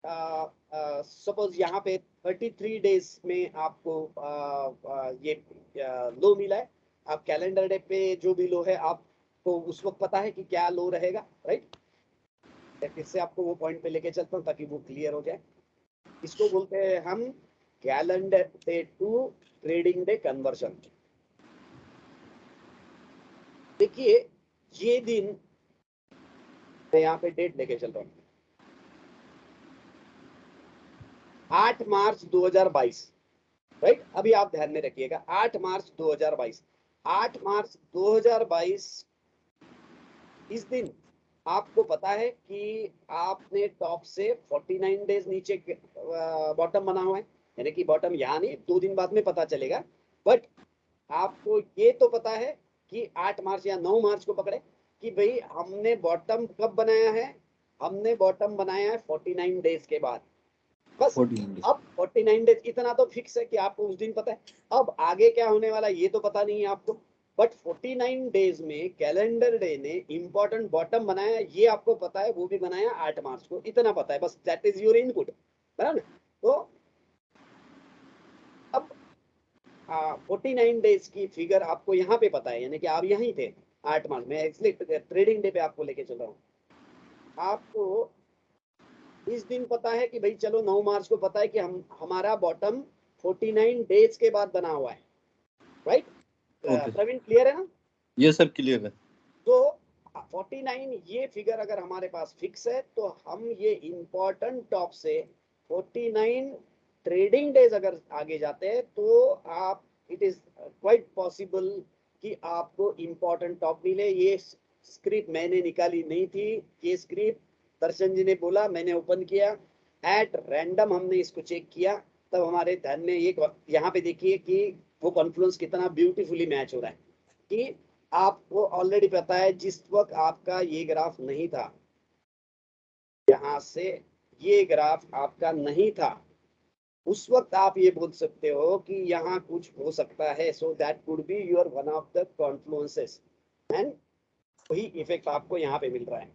सपोज यहाँ पे 33 डेज में आपको ये लो मिला है। आप कैलेंडर डे पे जो भी लो है आप आपको उस वक्त पता है कि क्या लो रहेगा, राइट। फिर से आपको वो पॉइंट पे लेके चलता हूँ ताकि वो क्लियर हो जाए। इसको बोलते हैं हम calendar day to trading day conversion. देखिए ये दिन, मैं यहाँ पे डेट लेके चल रहा हूँ, 8 मार्च 2022, राइट। अभी आप ध्यान में रखिएगा 8 मार्च 2022। 8 मार्च 2022 इस दिन आपको पता है कि आपने टॉप से 49 डेज नीचे बॉटम बना हुआ है, यानी कि बॉटम यहाँ नहीं, 2 दिन बाद में पता चलेगा। बट आपको ये तो पता है कि 8 मार्च या 9 मार्च को पकड़े कि भाई हमने बॉटम कब बनाया है, हमने बॉटम बनाया है 49 डेज के बाद, बस। 49 days। अब 49 डेज इतना तो फिक्स है कि आपको उस दिन पता है। अब आगे क्या होने वाला ये तो पता नहीं है आपको, बट 49 डेज में कैलेंडर डे ने इंपॉर्टेंट बॉटम बनाया, ये आपको पता है, वो भी बनाया 8 मार्च को, इतना पता है बस। दैट इज योर इनपुट, बराबर। तो अब 49 डेज की फिगर आपको यहाँ पे पता है, यानी कि आप यहीं थे 8 मार्च में, इसलिए ट्रेडिंग डे पे आपको लेके चल रहा हूँ। आपको इस दिन पता है कि भाई चलो 9 मार्च को पता है कि हमारा बॉटम 49 डेज के बाद बना हुआ है, राइट। Okay. प्रवीण क्लियर है ना? ये सब क्लियर है। तो 49 ये फिगर अगर हमारे पास फिक्स है तो हम ये इंपॉर्टेंट टॉप से 49 ट्रेडिंग डेज अगर आगे जाते हैं तो आप, इट इज क्वाइट पॉसिबल कि आपको इंपॉर्टेंट टॉप मिले। ये स्क्रिप्ट मैंने निकाली नहीं थी, ये स्क्रिप्ट दर्शन जी ने बोला, मैंने ओपन किया, एट रैंडम हमने इसको चेक किया, तब हमारे ध्यान में ये, यहाँ पे देखिए कि वो कॉन्फ्लुएंस कितना ब्यूटीफुली मैच हो रहा है कि आपको ऑलरेडी पता है जिस वक्त आपका ये ग्राफ नहीं था, यहाँ से ये ग्राफ आपका नहीं था, उस वक्त आप ये बोल सकते हो कि यहाँ कुछ हो सकता है। So that could be your one of the confluences, and वही इफेक्ट आपको यहाँ पे मिल रहा है।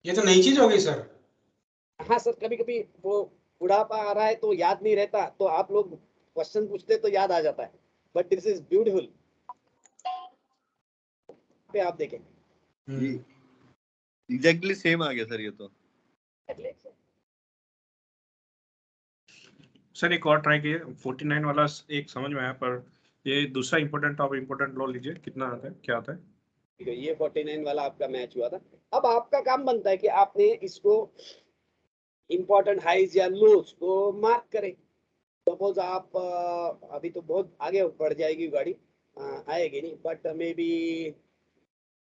ये तो नई चीज हो गई सर। हाँ सर, कभी कभी वो बुढ़ापा आ रहा है तो याद नहीं रहता, तो आप लोग क्वेश्चन पूछते तो याद आ जाता है, बट दिस इज ब्यूटीफुल। पे आप देखें एग्जैक्टली सेम आ गया सर ये तो। सर एक और ट्राई कीजिए, 49 वाला एक समझ में आया, पर ये दूसरा इंपॉर्टेंट टॉप इंपॉर्टेंट लो लीजिए, कितना आता है, क्या आता है? ठीक है, ये 49 वाला आपका मैच हुआ था। अब आपका काम बनता है कि आपने इसको इंपॉर्टेंट हाइज या लोज को मार्क करें। सपोज आप अभी तो बहुत आगे बढ़ जाएगी गाड़ी, आएगी नहीं, but may be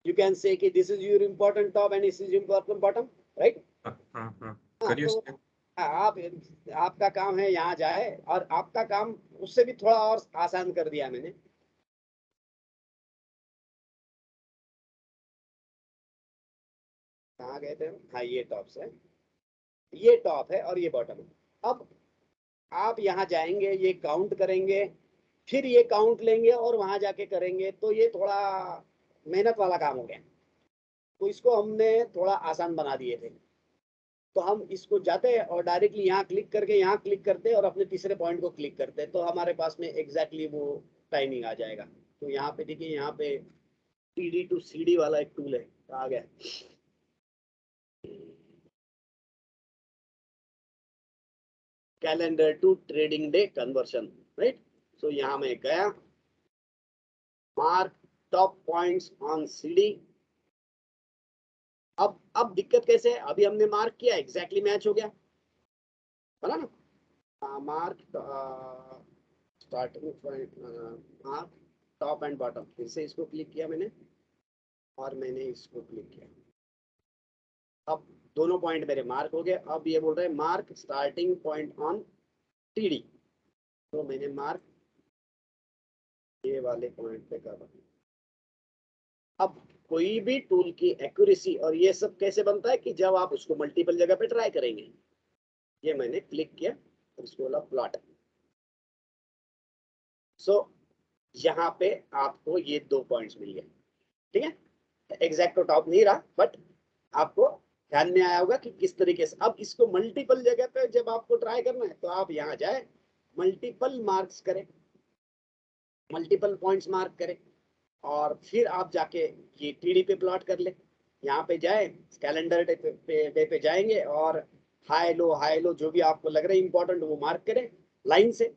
you can say कि this is your important top and this is important bottom, right. हाँ करिए तो सर। आप, आपका काम है यहाँ जाए, और आपका काम उससे भी थोड़ा और आसान कर दिया मैंने। कहाँ गए थे? हाँ, ये टॉप है, ये टॉप है और ये बॉटम है। अब आप यहाँ जाएंगे, ये काउंट करेंगे, फिर ये काउंट लेंगे और वहां जाके करेंगे, तो ये थोड़ा मेहनत वाला काम हो गया। तो इसको हमने थोड़ा आसान बना दिए थे। तो हम इसको जाते हैं और डायरेक्टली यहाँ क्लिक करके यहाँ क्लिक करते हैं और अपने तीसरे पॉइंट को क्लिक करते हैं, तो हमारे पास में एग्जैक्टली वो टाइमिंग आ जाएगा। तो यहाँ पे देखिए, यहाँ पे टीडी टू सीडी वाला एक टूल है, आ गया। Calendar to trading day conversion, right. So यहाँ मैं गया, mark top points on CD. अब दिक्कत कैसे है, अभी हमने मार्क किया, एग्जैक्टली मैच हो गया, है ना। Mark starting point, mark top and bottom, फिर से इसको क्लिक किया मैंने और मैंने इसको क्लिक किया। अब दोनों पॉइंट मेरे मार्क हो गए। अब ये बोल रहे हैं mark starting point on TD, तो मैंने मार्क ये वाले पॉइंट पे कर। अब कोई भी टूल की एक्यूरेसी और ये सब कैसे बनता है कि जब आप उसको मल्टीपल जगह पे ट्राई करेंगे। ये मैंने क्लिक किया और इसको बोला प्लॉट। सो यहाँ पे आपको ये 2 पॉइंट्स मिल गए, ठीक है। एग्जैक्ट तो टॉप नहीं रहा, बट आपको ध्यान में आया होगा कि किस तरीके से। अब इसको मल्टीपल जगह पे जब आपको ट्राई करना है तो आप यहाँ जाए, मल्टीपल मार्क्स करें, मल्टीपल पॉइंट्स मार्क करें और फिर आप जाके ये टीडी पे प्लॉट कर ले। यहाँ पे जाए, कैलेंडर डे पे जाएंगे और हाई लो जो भी आपको लग रहा है इंपॉर्टेंट वो मार्क करें लाइन से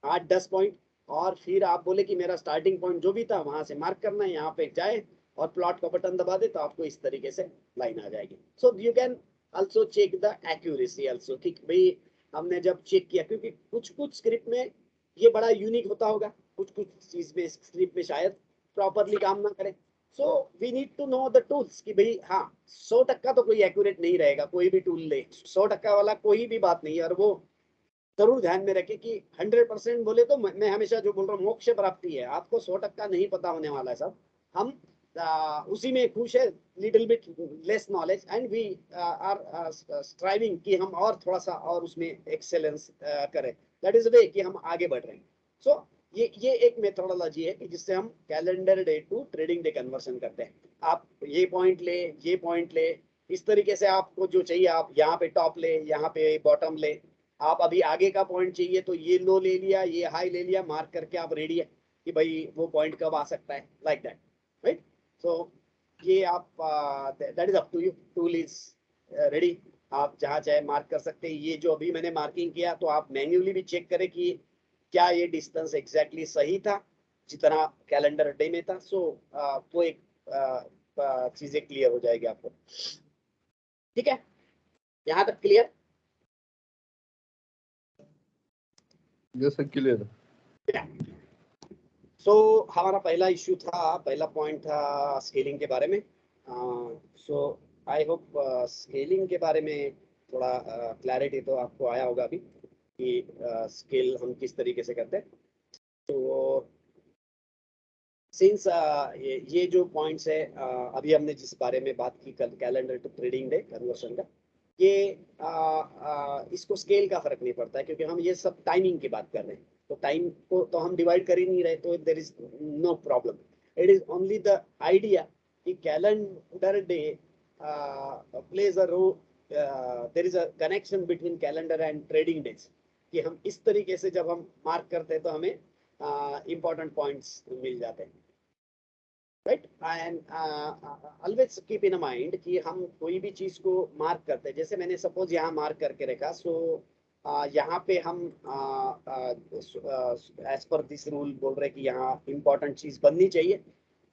8-10 पॉइंट, और फिर आप बोले कि मेरा स्टार्टिंग पॉइंट जो भी था वहां से मार्क करना है, यहाँ पे जाए और प्लॉट का बटन दबा दे तो आपको इस तरीके से लाइन आ जाएगी। So you can also check the accuracy also कि भाई हमने जब चेक किया, क्योंकि कुछ स्क्रिप्ट में ये बड़ा यूनिक होता होगा, कुछ चीज में स्क्रिप्ट में शायद प्रॉपरली काम ना करे। So we need to know the tools कि भाई हाँ 100% तो कोई एक्यूरेट नहीं रहेगा, कोई भी टूल ले 100% वाला कोई भी बात नहीं है। और वो जरूर ध्यान में रखे कि 100% बोले तो मैं हमेशा जो बोल रहा हूँ मोक्ष प्राप्ति है, आपको 100% नहीं पता होने वाला है सब। हम उसी में खुश है, little bit less knowledge and we are striving कि हम और थोड़ा सा और उसमें एक्सेलेंस करें। दैट इज वे कि हम आगे बढ़ रहे हैं। सो ये एक मेथोडोलॉजी है कि जिससे हम calendar day to trading day conversion करते हैं। आप ये पॉइंट ले, ये पॉइंट ले, इस तरीके से आपको जो चाहिए आप यहाँ पे टॉप ले, यहाँ पे बॉटम ले। आप अभी आगे का पॉइंट चाहिए तो ये लो ले लिया, ये हाई ले लिया, मार्क करके आप रेडी है कि भाई वो पॉइंट कब आ सकता है, लाइक दैट, राइट। सो ये आप that is up to you, tool is ready, आप जहाँ चाहे मार्क कर सकते हैं। ये जो अभी मैंने मार्किंग किया तो आप मैन्युअली भी चेक करें कि क्या ये डिस्टेंस एग्जैक्टली सही था जितना कैलेंडर डे में था। सो वो एक चीजें क्लियर हो जाएगी आपको। ठीक है, यहाँ तक क्लियर? यस सर क्लियर है। सो हमारा पहला इश्यू था, पहला पॉइंट था स्केलिंग के बारे में। सो आई होप स्केलिंग के बारे में थोड़ा क्लैरिटी तो आपको आया होगा अभी कि स्केल हम किस तरीके से करते हैं। तो सिंस ये जो पॉइंट्स है अभी हमने जिस बारे में बात की कल, calendar to trading day conversion का, ये इसको स्केल का फर्क नहीं पड़ता है क्योंकि हम ये सब टाइमिंग की बात कर रहे हैं। तो टाइम को तो हम डिवाइड कर ही नहीं रहे, तो there is no problem. It is only the idea कि calendar day plays a role, there is a connection between calendar and trading days, कि हम इस तरीके से जब हम मार्क करते हैं तो हमें इंपॉर्टेंट पॉइंट्स मिल जाते हैं, right. And always keep in mind कि हम कोई भी चीज को मार्क करते हैं, जैसे मैंने सपोज यहाँ मार्क करके रखा, सो यहाँ पे हम एज पर दिस रूल बोल रहे हैं कि यहाँ इंपॉर्टेंट चीज बननी चाहिए,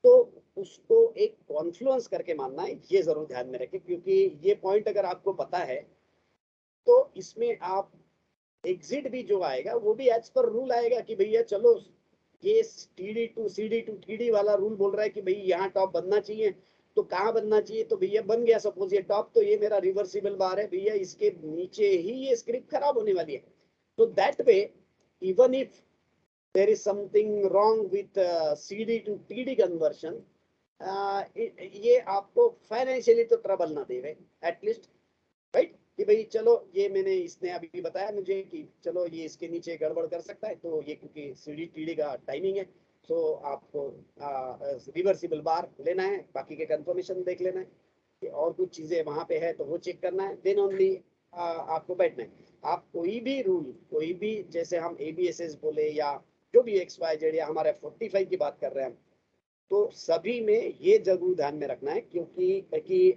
तो उसको एक कॉन्फ्लुएंस करके मानना है, ये जरूर ध्यान में रखें। क्योंकि ये पॉइंट अगर आपको पता है तो इसमें आप एग्जिट भी जो आएगा वो भी एज पर रूल आएगा कि भैया चलो ये TD to CD to TD वाला रूल बोल रहा है कि भाई यहाँ टॉप बनना चाहिए, तो कहाँ बनना चाहिए, तो भैया बन गया सपोज ये टॉप, तो ये मेरा रिवर्सिबल बार है भैया, इसके नीचे ही ये स्क्रिप्ट खराब होने वाली है। तो that way even if there is something wrong with CD to TD conversion, ये आपको फाइनेंशियली तो ट्रबल ना दे एटलीस्ट, राइट। कि भाई चलो ये मैंने इसने अभी बताया मुझे कि चलो ये इसके नीचे गड़बड़ कर सकता है, तो ये क्योंकि सीडी टीडी का टाइमिंग है, तो आपको रिवर्सिबल बार लेना है, बाकी के कंफर्मेशन देख लेना है कि और कुछ चीजें वहां पे है तो वो चेक करना है, देन ओनली आपको बैठना है। आप कोई भी रूल, कोई भी, जैसे हम ABSS बोले या जो भी XYZ या हमारे 45 की बात कर रहे हैं हम, तो सभी में ये जरूर ध्यान में रखना है क्योंकि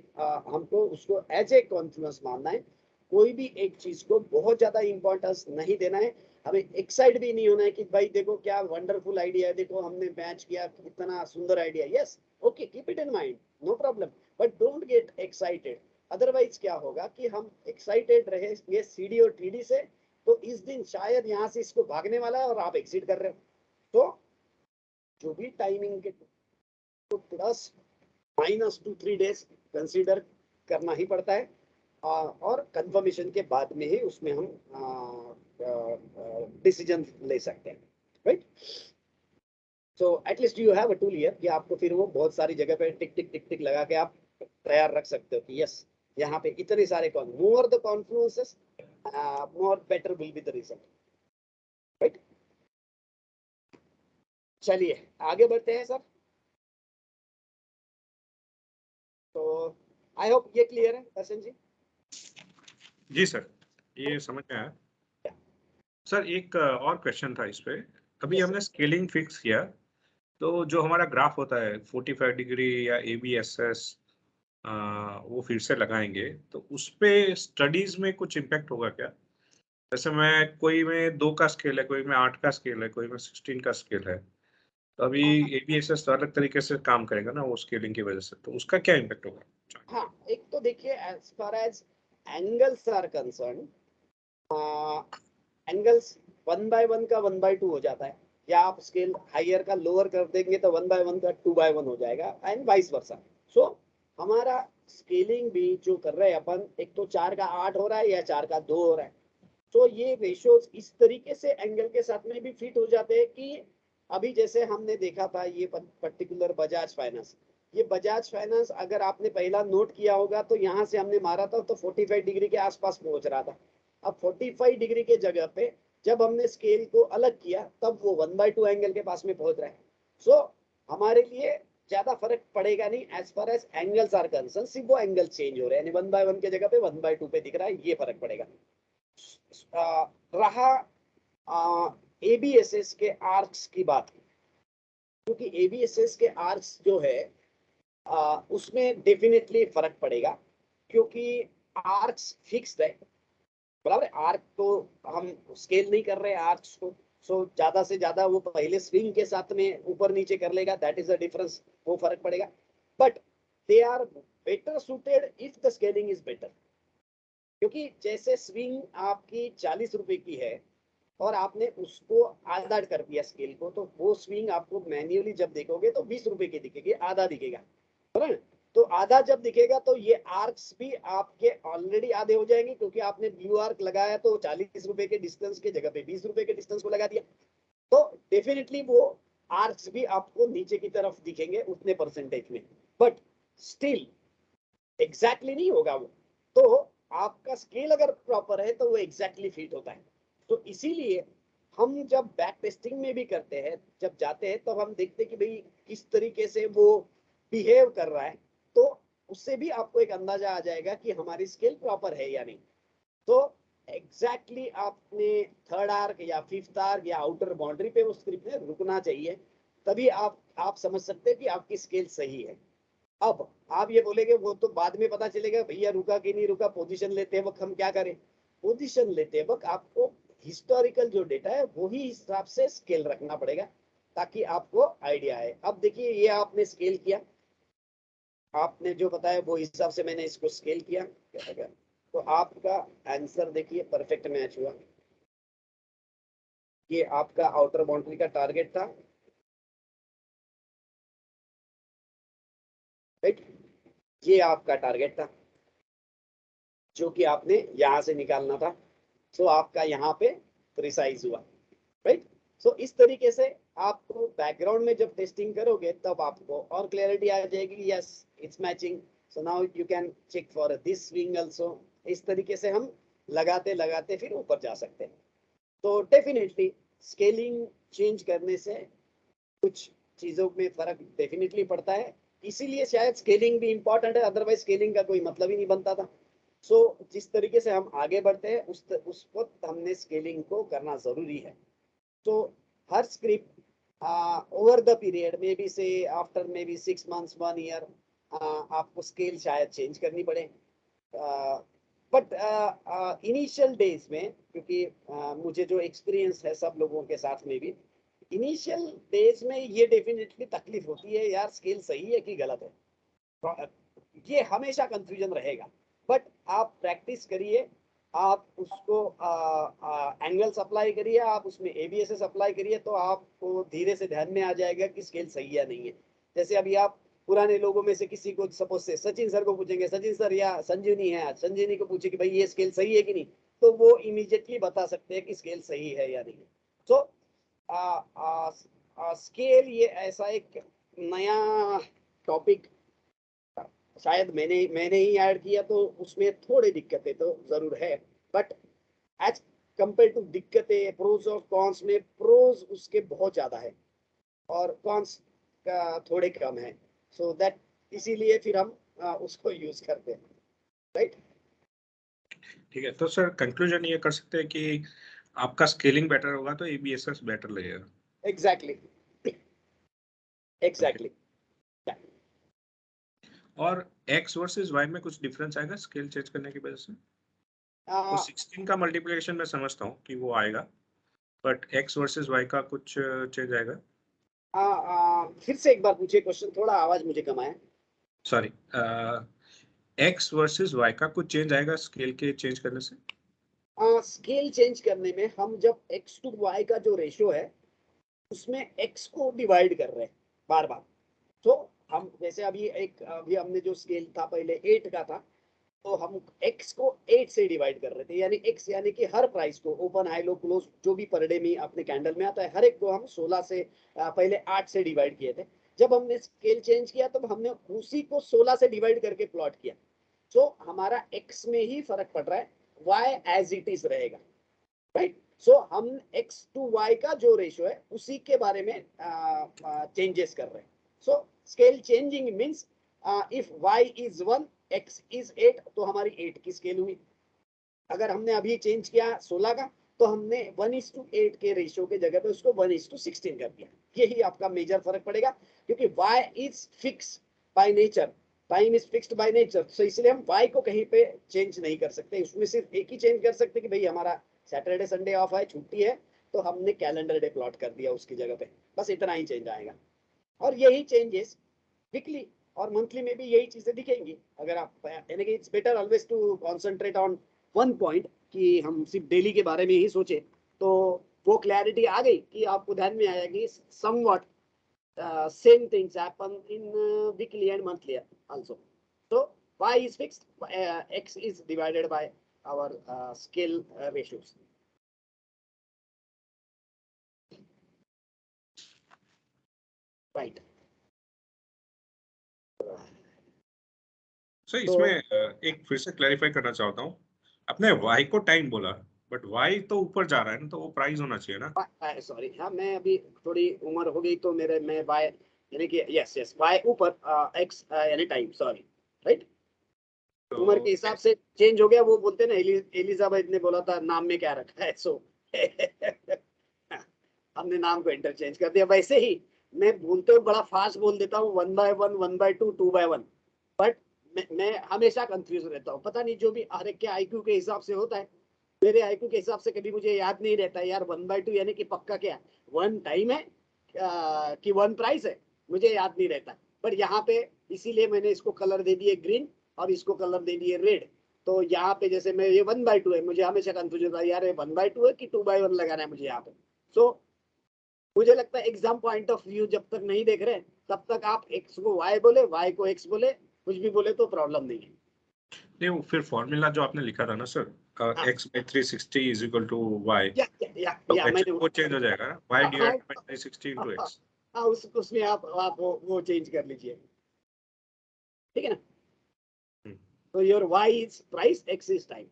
हमको उसको एज ए कॉन्फ्लुएंस मानना है। कोई भी एक चीज को बहुत ज्यादा इंपॉर्टेंस नहीं देना है, हमें एक्साइट भी नहीं होना है कि भाई देखो क्या वंडरफुल आइडिया है, देखो हमने मैच किया, कितना सुंदर idea, yes okay keep it in mind, no problem, but don't get excited. Otherwise क्या होगा कि हम एक्साइटेड रहे ये सीडी और टीडी से, तो इस दिन शायद यहाँ से इसको भागने वाला है और आप एग्जिट कर रहे हो। तो जो भी टाइमिंग के तो प्लस -2-3 डेज कंसीडर करना ही पड़ता है, और कंफर्मेशन के बाद में ही उसमें हम डिसीजन ले सकते हैं, right. So at least you have a tool here कि आपको फिर वो बहुत सारी जगह पे टिक टिक टिक टिक लगा के आप तैयार रख सकते हो कि यस यहाँ पे इतने सारे more the confluences more better will be the result, right. चलिए आगे बढ़ते हैं सर। तो आई होप ये क्लियर है दर्शन जी। जी सर, ये समझ में आया। सर एक और क्वेश्चन था इस पे, अभी Yes, हमने स्केलिंग फिक्स किया तो जो हमारा ग्राफ होता है 45 डिग्री या ABSS, वो फिर से लगाएंगे तो उस पे स्टडीज में कुछ इम्पैक्ट होगा क्या? जैसे कोई में 2 का स्केल है, कोई में 8 का स्केल है, कोई में 16 का स्केल है, तो अभी ABSS तो अलग तरीके से काम करेगा ना वो स्केलिंग की वजह से, तो उसका क्या इम्पैक्ट होगा? हाँ, एक तो देखिए as far as angles are concerned, angles 1/1 का 1/2 हो जाता है, या आप स्केल हायर का लोअर कर देंगे तो 1/1 का 2/1 हो जाएगा एंड वाइस वर्सा। सो हमारा स्केलिंग भी जो कर रहे हैं अपन, एक तो 4 का 8 हो रहा है या 4 का 2 हो रहा है, तो ये रेशियोज इस तरीके से एंगल के साथ में भी फिट हो जाते हैं कि अभी जैसे हमने देखा था ये पर्टिकुलर बजाज फाइनेंस, ये बजाज फाइनेंस अगर आपने पहला नोट किया होगा तो यहाँ से हमने मारा था तो 45 डिग्री के आसपास पहुंच रहा था। अब 45 डिग्री के जगह पे जब हमने स्केल को अलग किया तब वो 1/2 एंगल के पास में पहुंच रहा है। सो हमारे लिए ज्यादा फर्क पड़ेगा नहीं as far as angles are concerned, सिर्फ वो एंगल चेंज हो रहे हैं, 1/1 के जगह पे 1/2 पे दिख रहा है, ये फर्क पड़ेगा। रहा ABSS के आर्क्स की बात, क्योंकि ABSS के आर्क्स जो है उसमें डेफिनेटली फर्क पड़ेगा, क्योंकि आर्क्स फिक्स्ड है, बराबर। आर्क तो हम स्केल नहीं कर रहे आर्क्स को, सो ज्यादा से ज्यादा वो पहले स्विंग के साथ में ऊपर नीचे कर लेगा, दैट इज द डिफरेंस, वो फर्क पड़ेगा। But they are better suited if the scaling is better, क्योंकि जैसे स्विंग आपकी 40 रुपए की है और आपने उसको आधा कर दिया स्केल को, तो वो स्विंग आपको मैन्युअली जब देखोगे तो 20 रुपए की दिखेगी, आधा दिखेगा, बराबर। तो आधा जब दिखेगा तो ये आर्क्स भी आपके ऑलरेडी आधे हो जाएंगे, क्योंकि आपने ब्लू आर्क लगाया तो 40 रुपए के डिस्टेंस के जगह पे 20 रुपए के डिस्टेंस को लगा दिया, तो डेफिनेटली वो आर्क्स भी आपको नीचे की तरफ दिखेंगे उतने परसेंटेज में, बट स्टिल एग्जैक्टली नहीं होगा वो। तो आपका स्केल अगर प्रॉपर है तो वो एग्जैक्टली फिट होता है। तो इसीलिए हम जब बैक टेस्टिंग में भी करते हैं, जब जाते हैं तब हम देखते हैं कि भाई किस तरीके से वो बिहेव कर रहा है, तो उससे भी आपको एक अंदाजा आ जाएगा कि हमारी स्केल प्रॉपर है या नहीं। तो एग्जैक्टली आपने थर्ड आर्क या फिफ्थ आर्क या आउटर बाउंड्री पे उस स्क्रिप्ट में रुकना चाहिए, तभी आप समझ सकते हैं कि आपकी स्केल सही है। अब आप ये बोलेंगे वो तो बाद में पता चलेगा भैया रुका कि नहीं रुका, पोजीशन लेते वक्त हम क्या करें? पोजीशन लेते वक्त आपको हिस्टोरिकल जो डेटा है वही हिसाब से स्केल रखना पड़ेगा, ताकि आपको आइडिया आए। अब देखिए ये आपने स्केल किया, आपने जो बताया वो हिसाब से मैंने इसको स्केल किया, तो आपका आंसर देखिए परफेक्ट मैच हुआ। ये आपका आउटर बाउंड्री का टारगेट था, राइट, ये आपका टारगेट था जो कि आपने यहां से निकालना था, सो आपका यहाँ पे प्रिसाइज हुआ, राइट। सो इस तरीके से आपको बैकग्राउंड में जब टेस्टिंग करोगे तब आपको और क्लैरिटी आ जाएगी, yes it's matching, so now you can check for this swing also. इस तरीके से हम लगाते लगाते फिर ऊपर जा सकते हैं। तो डेफिनेटली स्केलिंग चेंज करने से कुछ चीजों में फर्क डेफिनेटली पड़ता है, इसीलिए शायद स्केलिंग भी इंपॉर्टेंट है, अदरवाइज स्केलिंग का कोई मतलब ही नहीं बनता था। सो जिस तरीके से हम आगे बढ़ते हैं उस वक्त हमने स्केलिंग को करना जरूरी है। तो हर स्क्रिप्ट ओवर द पीरियड में भी से आफ्टर में भी 6 months 1 year आपको स्केल शायद चेंज करनी पड़े, बट इनिशियल डेज में, क्योंकि मुझे जो एक्सपीरियंस है सब लोगों के साथ में भी, इनिशियल डेज में ये डेफिनेटली तकलीफ होती है यार स्केल सही है कि गलत है, ये हमेशा कंफ्यूजन रहेगा। बट आप प्रैक्टिस करिए, आप उसको एंगल्स अप्लाई करिए, आप उसमें ABSS अप्लाई करिए, तो आपको धीरे से ध्यान में आ जाएगा कि स्केल सही या नहीं है। जैसे अभी आप पुराने लोगों में से किसी को सपोज से सचिन सर को पूछेंगे, सचिन सर या संजीवनी है आज, संजीवनी को पूछे कि भाई ये स्केल सही है कि नहीं, तो वो इमीडिएटली बता सकते हैं कि स्केल सही है या नहीं। तो स्केल ये ऐसा एक नया टॉपिक शायद मैंने ही ऐड किया, तो उसमें थोड़ी दिक्कतें तो जरूर है, बट एज कंपेयर टू दिक्कतें प्रोज और कॉन्स में प्रोज उसके बहुत ज्यादा है और कॉन्स का थोड़े कम है, सो दैट इसीलिए फिर हम उसको यूज करते हैं, राइट। ठीक है, तो सर कंक्लूजन ये कर सकते हैं कि आपका स्केलिंग बेटर होगा तो ABSS बेटर लगेगा। एग्जैक्टली। एग्जैक्टली। और x वर्सेस y में कुछ डिफरेंस आएगा स्केल चेंज करने की वजह से? वो 16 का मल्टीप्लिकेशन मैं समझता हूँ कि वो आएगा, बट x वर्सेस y का कुछ चेंज आएगा? फिर से एक बार पूछिए क्वेश्चन, थोड़ा आवाज मुझे कम आया। सॉरी, x वर्सेस y का कुछ चेंज आएगा स्केल के चेंज करने से? स्केल चेंज करने में हम जब x टू y का जो रेशियो है उसमें x को डिवाइड कर रहे हैं बार बार, तो हम जैसे अभी हमने जो स्केल था पहले 8 का था, तो हम x को 8 से डिवाइड कर रहे थे, यानी x यानी कि हर प्राइस को ओपन हाई लो क्लोज जो भी पर डे में अपने कैंडल में आता है हर एक को हम 16 से पहले 8 से डिवाइड किए थे। जब हमने स्केल चेंज किया तब हमने उसी को 16 से डिवाइड करके प्लॉट किया, तो हमारा x में ही फर्क पड़ रहा है, y एज इट इज रहेगा, राइट। सो हम x टू y का जो रेशियो है उसी के बारे में चेंजेस कर रहे हैं। So scale changing means if y is 1 x is 8, तो हमारी 8 की स्केल हुई। अगर हमने अभी चेंज किया 16 का, तो हमने 1:8 के रेशियो के जगह पे उसको 1:16 कर दिया। यही आपका मेजर फर्क पड़ेगा, क्योंकि y is fix by nature, time is fixed by nature, so इसलिए हम y को कहीं पे चेंज नहीं कर सकते। उसमें सिर्फ एक ही चेंज कर सकते कि भाई हमारा सैटरडे संडे ऑफ है, छुट्टी है, तो हमने कैलेंडर डे प्लॉट कर दिया उसकी जगह पे, बस इतना ही चेंज आएगा। और यही चेंजेस वीकली और मंथली में भी यही चीजें दिखेंगी। अगर आप यानी कि it's better always to concentrate on one point, कि हम सिर्फ डेली के बारे में ही सोचे, तो वो क्लैरिटी आ गई कि आपको ध्यान में आया कि somewhat same things happen in weekly and monthly also. So y is fixed, x is divided by our scale ratios. Right. Sir इसमें एक फिर से क्लैरिफाई करना चाहता हूँ, आपने y को टाइम बोला, बट y तो ऊपर जा रहा है ना, तो वो प्राइस होना चाहिए ना? सॉरी, हाँ मैं अभी थोड़ी उम्र हो गई तो मैं y यानी कि यस y ऊपर, x यानी टाइम, सॉरी, राइट। उम्र के हिसाब से चेंज हो गया, वो बोलते ना एलिजाबेथ ने बोला था नाम में क्या रखा है, सो हमने नाम को इंटरचेंज कर दिया। वैसे ही मैं बोलते हुए बड़ा फास्ट बोल देता हूँ 1/1, 1/2, 2/1, बट मैं हमेशा कंफ्यूज रहता हूँ, पता नहीं जो भी हर एक के आईक्यू के हिसाब से होता है, मेरे आईक्यू के हिसाब से कभी मुझे याद नहीं रहता यार 1/2 यानी कि पक्का क्या 1 टाइम है कि 1 प्राइस है, मुझे याद नहीं रहता। पर यहाँ पे इसीलिए मैंने इसको कलर दे दिए ग्रीन और इसको कलर दे दिए रेड, तो यहाँ पे जैसे मैं ये 1/2 है, मुझे हमेशा कंफ्यूजन होता है यार ये 1/2 है कि 2/1 लगाना है मुझे यहाँ पे। सो मुझे लगता है एग्जाम पॉइंट ऑफ व्यू जब तक नहीं देख रहे तब तक आप x को y बोले, y को x बोले, कुछ भी बोले तो प्रॉब्लम नहीं है। नहीं, वो फिर फॉर्मूला जो आपने लिखा था ना sir, x by 360 is equal to y, तो मैंने वो चेंज हो जाएगा ना, y divided by 360 into x। हाँ उसमें आप वो चेंज कर लीजिए, ठीक है ना। तो your y is price, x is time.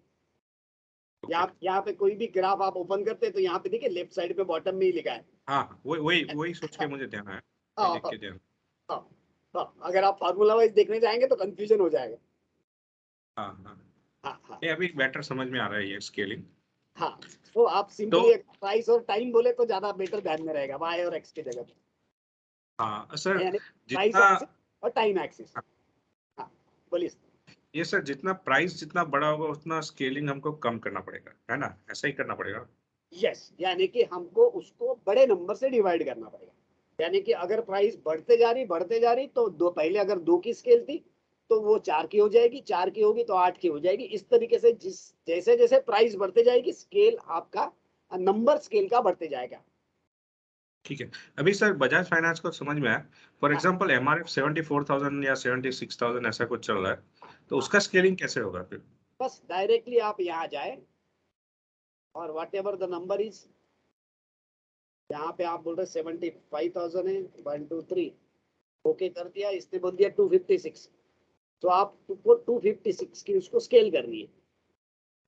यहाँ पे कोई भी ग्राफ आप ओपन करते हैं तो यहाँ पे देखिए लेफ्ट साइड पे बॉटम में ही लिखा है। हाँ, वही सोच के मुझे ध्यान आया, लिख के ध्यान। अगर आप फार्मूला वाइज देखने जाएंगे तो कंफ्यूजन हो जाएगा। हाँ, ये अभी बेटर समझ में आ रहा है ये स्केलिंग। हाँ, तो आप सिंपली प्राइस और टाइम बोले तो ज्यादा बेटर ध्यान में रहेगा, y और x के जगह पे। हाँ सर, यानी प्राइस जितना एक्सिस और टाइम एक्सिस। हाँ बोलिए। ये सर, जितना प्राइस जितना बड़ा होगा उतना स्केलिंग हमको कम करना पड़ेगा, है ना? ऐसा ही करना पड़ेगा। यस, यानी कि हमको उसको बड़े नंबर से डिवाइड करना पड़ेगा। यानी कि अगर प्राइस बढ़ते जा रही तो दो, पहले अगर 2 की स्केल थी तो वो 4 की हो जाएगी, 4 की होगी तो 8 की हो जाएगी। इस तरीके से जैसे जैसे प्राइस बढ़ते जाएगी स्केल आपका नंबर स्केल का बढ़ते जाएगा। ठीक है, अभी सर बजाज फाइनेंस को समझ में आया। फॉर एग्जांपल एमआरएफ 74,000 या 76,000 ऐसा कुछ चल रहा है, तो उसका स्केलिंग कैसे होगा फिर? बस डायरेक्टली आप यहाँ जाए और what ever the number is, यहाँ पे आप बोल रहे 75,000 है, 1 2 3 ओके कर दिया, इसने बोल दिया 256, तो आप 256 की उसको स्केल करनी है।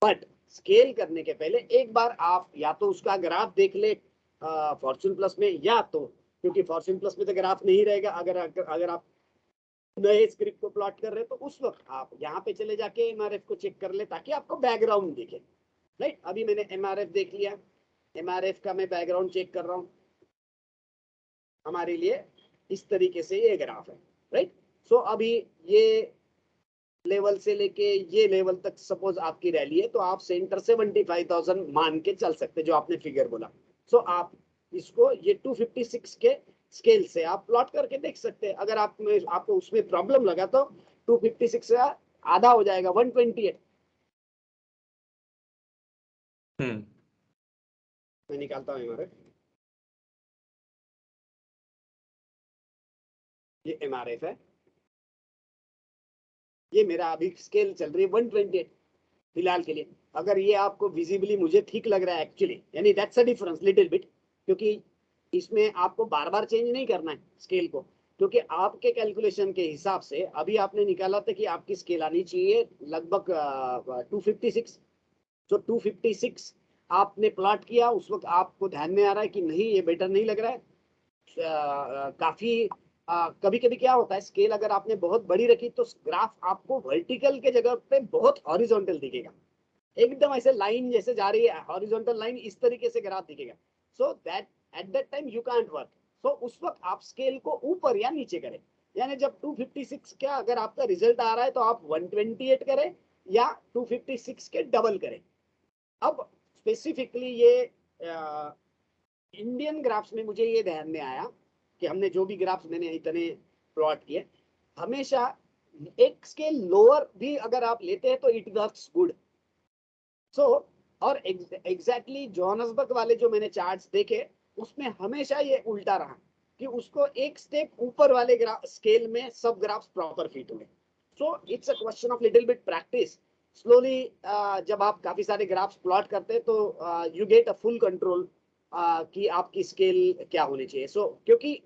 बट स्केल करने के पहले एक बार आप या तो उसका ग्राफ देख ले फॉर्च्यून प्लस में, या तो क्योंकि फॉर्च्यून प्लस में तो ग्राफ नहीं रहेगा, अगर आप नए स्क्रिप्ट को प्लॉट कर रहे हैं तो उस वक्त आप यहाँ पे चले जाके एमआरएफ को चेक कर ले ताकि आपको बैकग्राउंड दिखे, राइट। अभी मैंने एमआरएफ देख लिया, एमआरएफ का मैं बैकग्राउंड चेक कर रहा हूँ हमारे लिए इस तरीके से ये ग्राफ है, राइट। सो अभी ये लेवल से लेके ये लेवल तक सपोज आपकी रैली है, तो आप सेंटर 75,000 मान के चल सकते, जो आपने फिगर बोला। सो आप इसको ये 256 के स्केल से आप प्लॉट करके देख सकते हैं। अगर आपको उसमें प्रॉब्लम लगा तो 256 का आधा हो जाएगा 128। मैं निकालता हूँ हमारे, ये MRF है, ये मेरा अभी स्केल चल रही है 128 फिलहाल के लिए। अगर ये आपको विजिबली मुझे ठीक लग रहा है एक्चुअली, यानी that's a difference little bit, क्योंकि इसमें आपको बार बार चेंज नहीं करना है स्केल को, क्योंकि आपके कैलकुलेशन के हिसाब से अभी आपने निकाला था कि आपकी स्केल आनी चाहिए लगभग 256। तो 256 आपने प्लॉट किया, उस वक्त आपको ध्यान में आ रहा है कि नहीं ये बेटर नहीं लग रहा है। काफी कभी कभी क्या होता है, स्केल अगर आपने बहुत बड़ी रखी तो ग्राफ आपको वर्टिकल के जगह पे बहुत हॉरिजॉन्टल दिखेगा, एकदम ऐसे लाइन जैसे जा रही है हॉरिजॉन्टल लाइन, इस तरीके से ग्राफ दिखेगा। So that at that time you can't work. So उस वक्त आप स्केल को ऊपर या नीचे करें, यानी जब 256 का अगर आपका रिजल्ट आ रहा है तो आप 128 करें या 256 के डबल करें। अब स्पेसिफिकली ये इंडियन ग्राफ्स में मुझे ये ध्यान में आया कि हमने जो भी ग्राफ्स मैंने इतने प्लॉट किए, हमेशा एक स्केल लोअर भी अगर आप लेते हैं तो इट वर्क्स गुड। सो और एग्जैक्टली जोहान्सबर्ग वाले जो मैंने चार्ट्स देखे, उसमें हमेशा ये उल्टा रहा कि उसको एक स्टेप ऊपर वाले स्केल में सब ग्राफ्स प्रॉपर फिट हुए। So it's a question of little bit practice. Slowly जब आप काफी सारे ग्राफ्स प्लॉट करते हैं तो you get a full control कि आपकी स्केल क्या होनी चाहिए। सो क्योंकि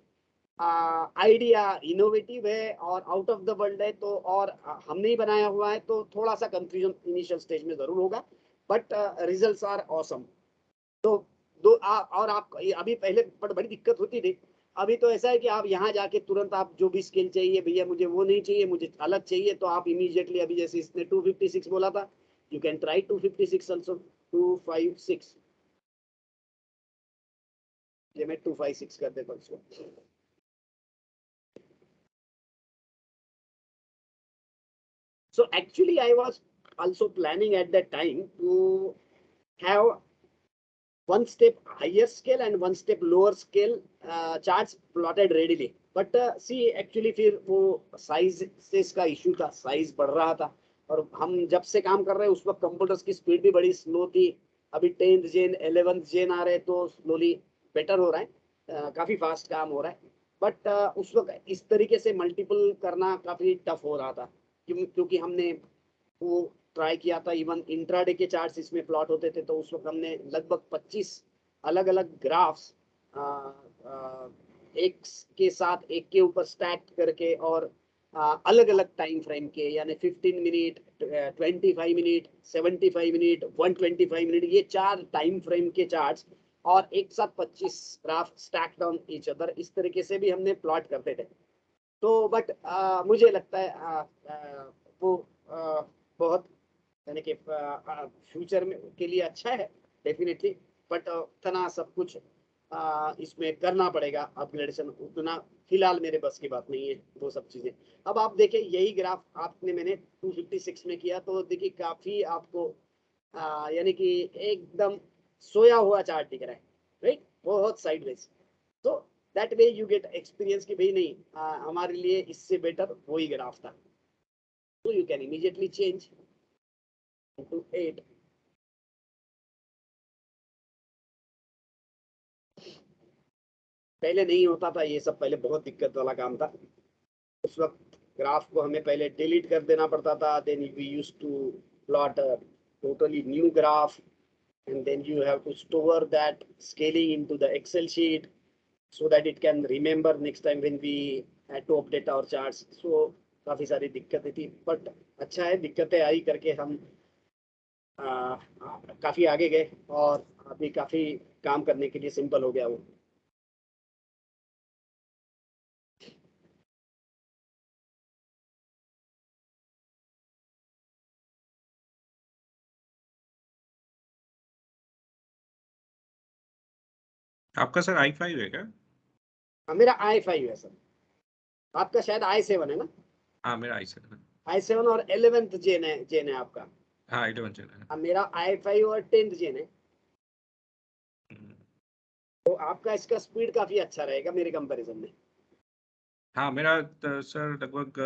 आइडिया इनोवेटिव है और आउट ऑफ द वर्ल्ड है, तो और हमने ही बनाया हुआ है, तो थोड़ा सा कंफ्यूजन इनिशियल स्टेज में जरूर होगा, बट रिजल्ट्स आर ऑसम। तो और आप अभी पहले बड़ी दिक्कत होती थी, अभी तो ऐसा है कि आप यहाँ जाके तुरंत आप जो भी स्केल चाहिए, भैया मुझे वो नहीं चाहिए, मुझे अलग चाहिए, तो आप इमीडिएटली अभी जैसे इसने 256 बोला था, यू कैन ट्राई 256 ऑल्सो। 256 ये मैं 256 कर देता हूँ इसको। So actually I was also planning at that time to have one step higher scale and one step lower scale charts plotted readily, but see actually फिर वो साइज से इसका इशू था, साइज बढ़ रहा था, और हम जब से काम कर रहे हैं उस वक्त कंप्यूटर्स की स्पीड भी बड़ी स्लो थी। अभी 10th जेन 11th जेन आ रहे तो स्लोली बेटर हो रहा है, काफी फास्ट काम हो रहा है, बट उस वक्त इस तरीके से मल्टीपल करना काफी टफ हो रहा था, क्योंकि हमने वो ट्राई किया था। इवन इंट्राडे के चार्ट्स इसमें प्लॉट होते थे, तो उस वक्त हमने लगभग 25 अलग अलग ग्राफ्स एक के साथ एक के ऊपर स्टैक करके और अलग अलग टाइम फ्रेम के, यानी 15 मिनट 25 मिनट 75 मिनट 125 मिनट, ये 4 टाइम फ्रेम के चार्ट्स और एक साथ 25 graph stacked on each other, इस तरीके से भी हमने प्लॉट करते थे। तो बट मुझे लगता है वो बहुत, यानी कि फ्यूचर में के लिए अच्छा है डेफिनेटली, बट उतना सब कुछ इसमें करना पड़ेगा अपग्रेडेशन, उतना फिलहाल मेरे बस की बात नहीं है वो सब चीजें। अब आप देखिए यही ग्राफ आपने मैंने 256 में किया, तो देखिए काफी आपको यानी कि एकदम सोया हुआ चार्ट दिख रहा है, राइट, बहुत साइडवेज। तो that way you get experience कि भाई नहीं, हमारे लिए इससे बेटर वही ग्राफ था। तो you can immediately change to 8। पहले नहीं होता था ये सब, पहले बहुत दिक्कत वाला काम था। उस वक्त ग्राफ को हमें पहले डिलीट कर देना पड़ता था, then we used to plot a totally new graph, and then you have to store that scaling into the Excel sheet so that it can remember next time when we had to update our charts. So काफी सारी दिक्कतें थी, but अच्छा है दिक्कतें आई करके हम काफी आगे गए और अभी काफी काम करने के लिए सिंपल हो गया वो। आपका सर i5 है क्या? मेरा i5 है सर। आपका शायद I7 है ना, हाँ मेरा I7 है। I7 और 11th जेन है आपका। हाँ 11 चैनल है। अब मेरा I5 और 10th जेन है, हम्म। तो आपका इसका स्पीड काफी अच्छा रहेगा मेरे कंपैरिजन में। हाँ मेरा सर लगभग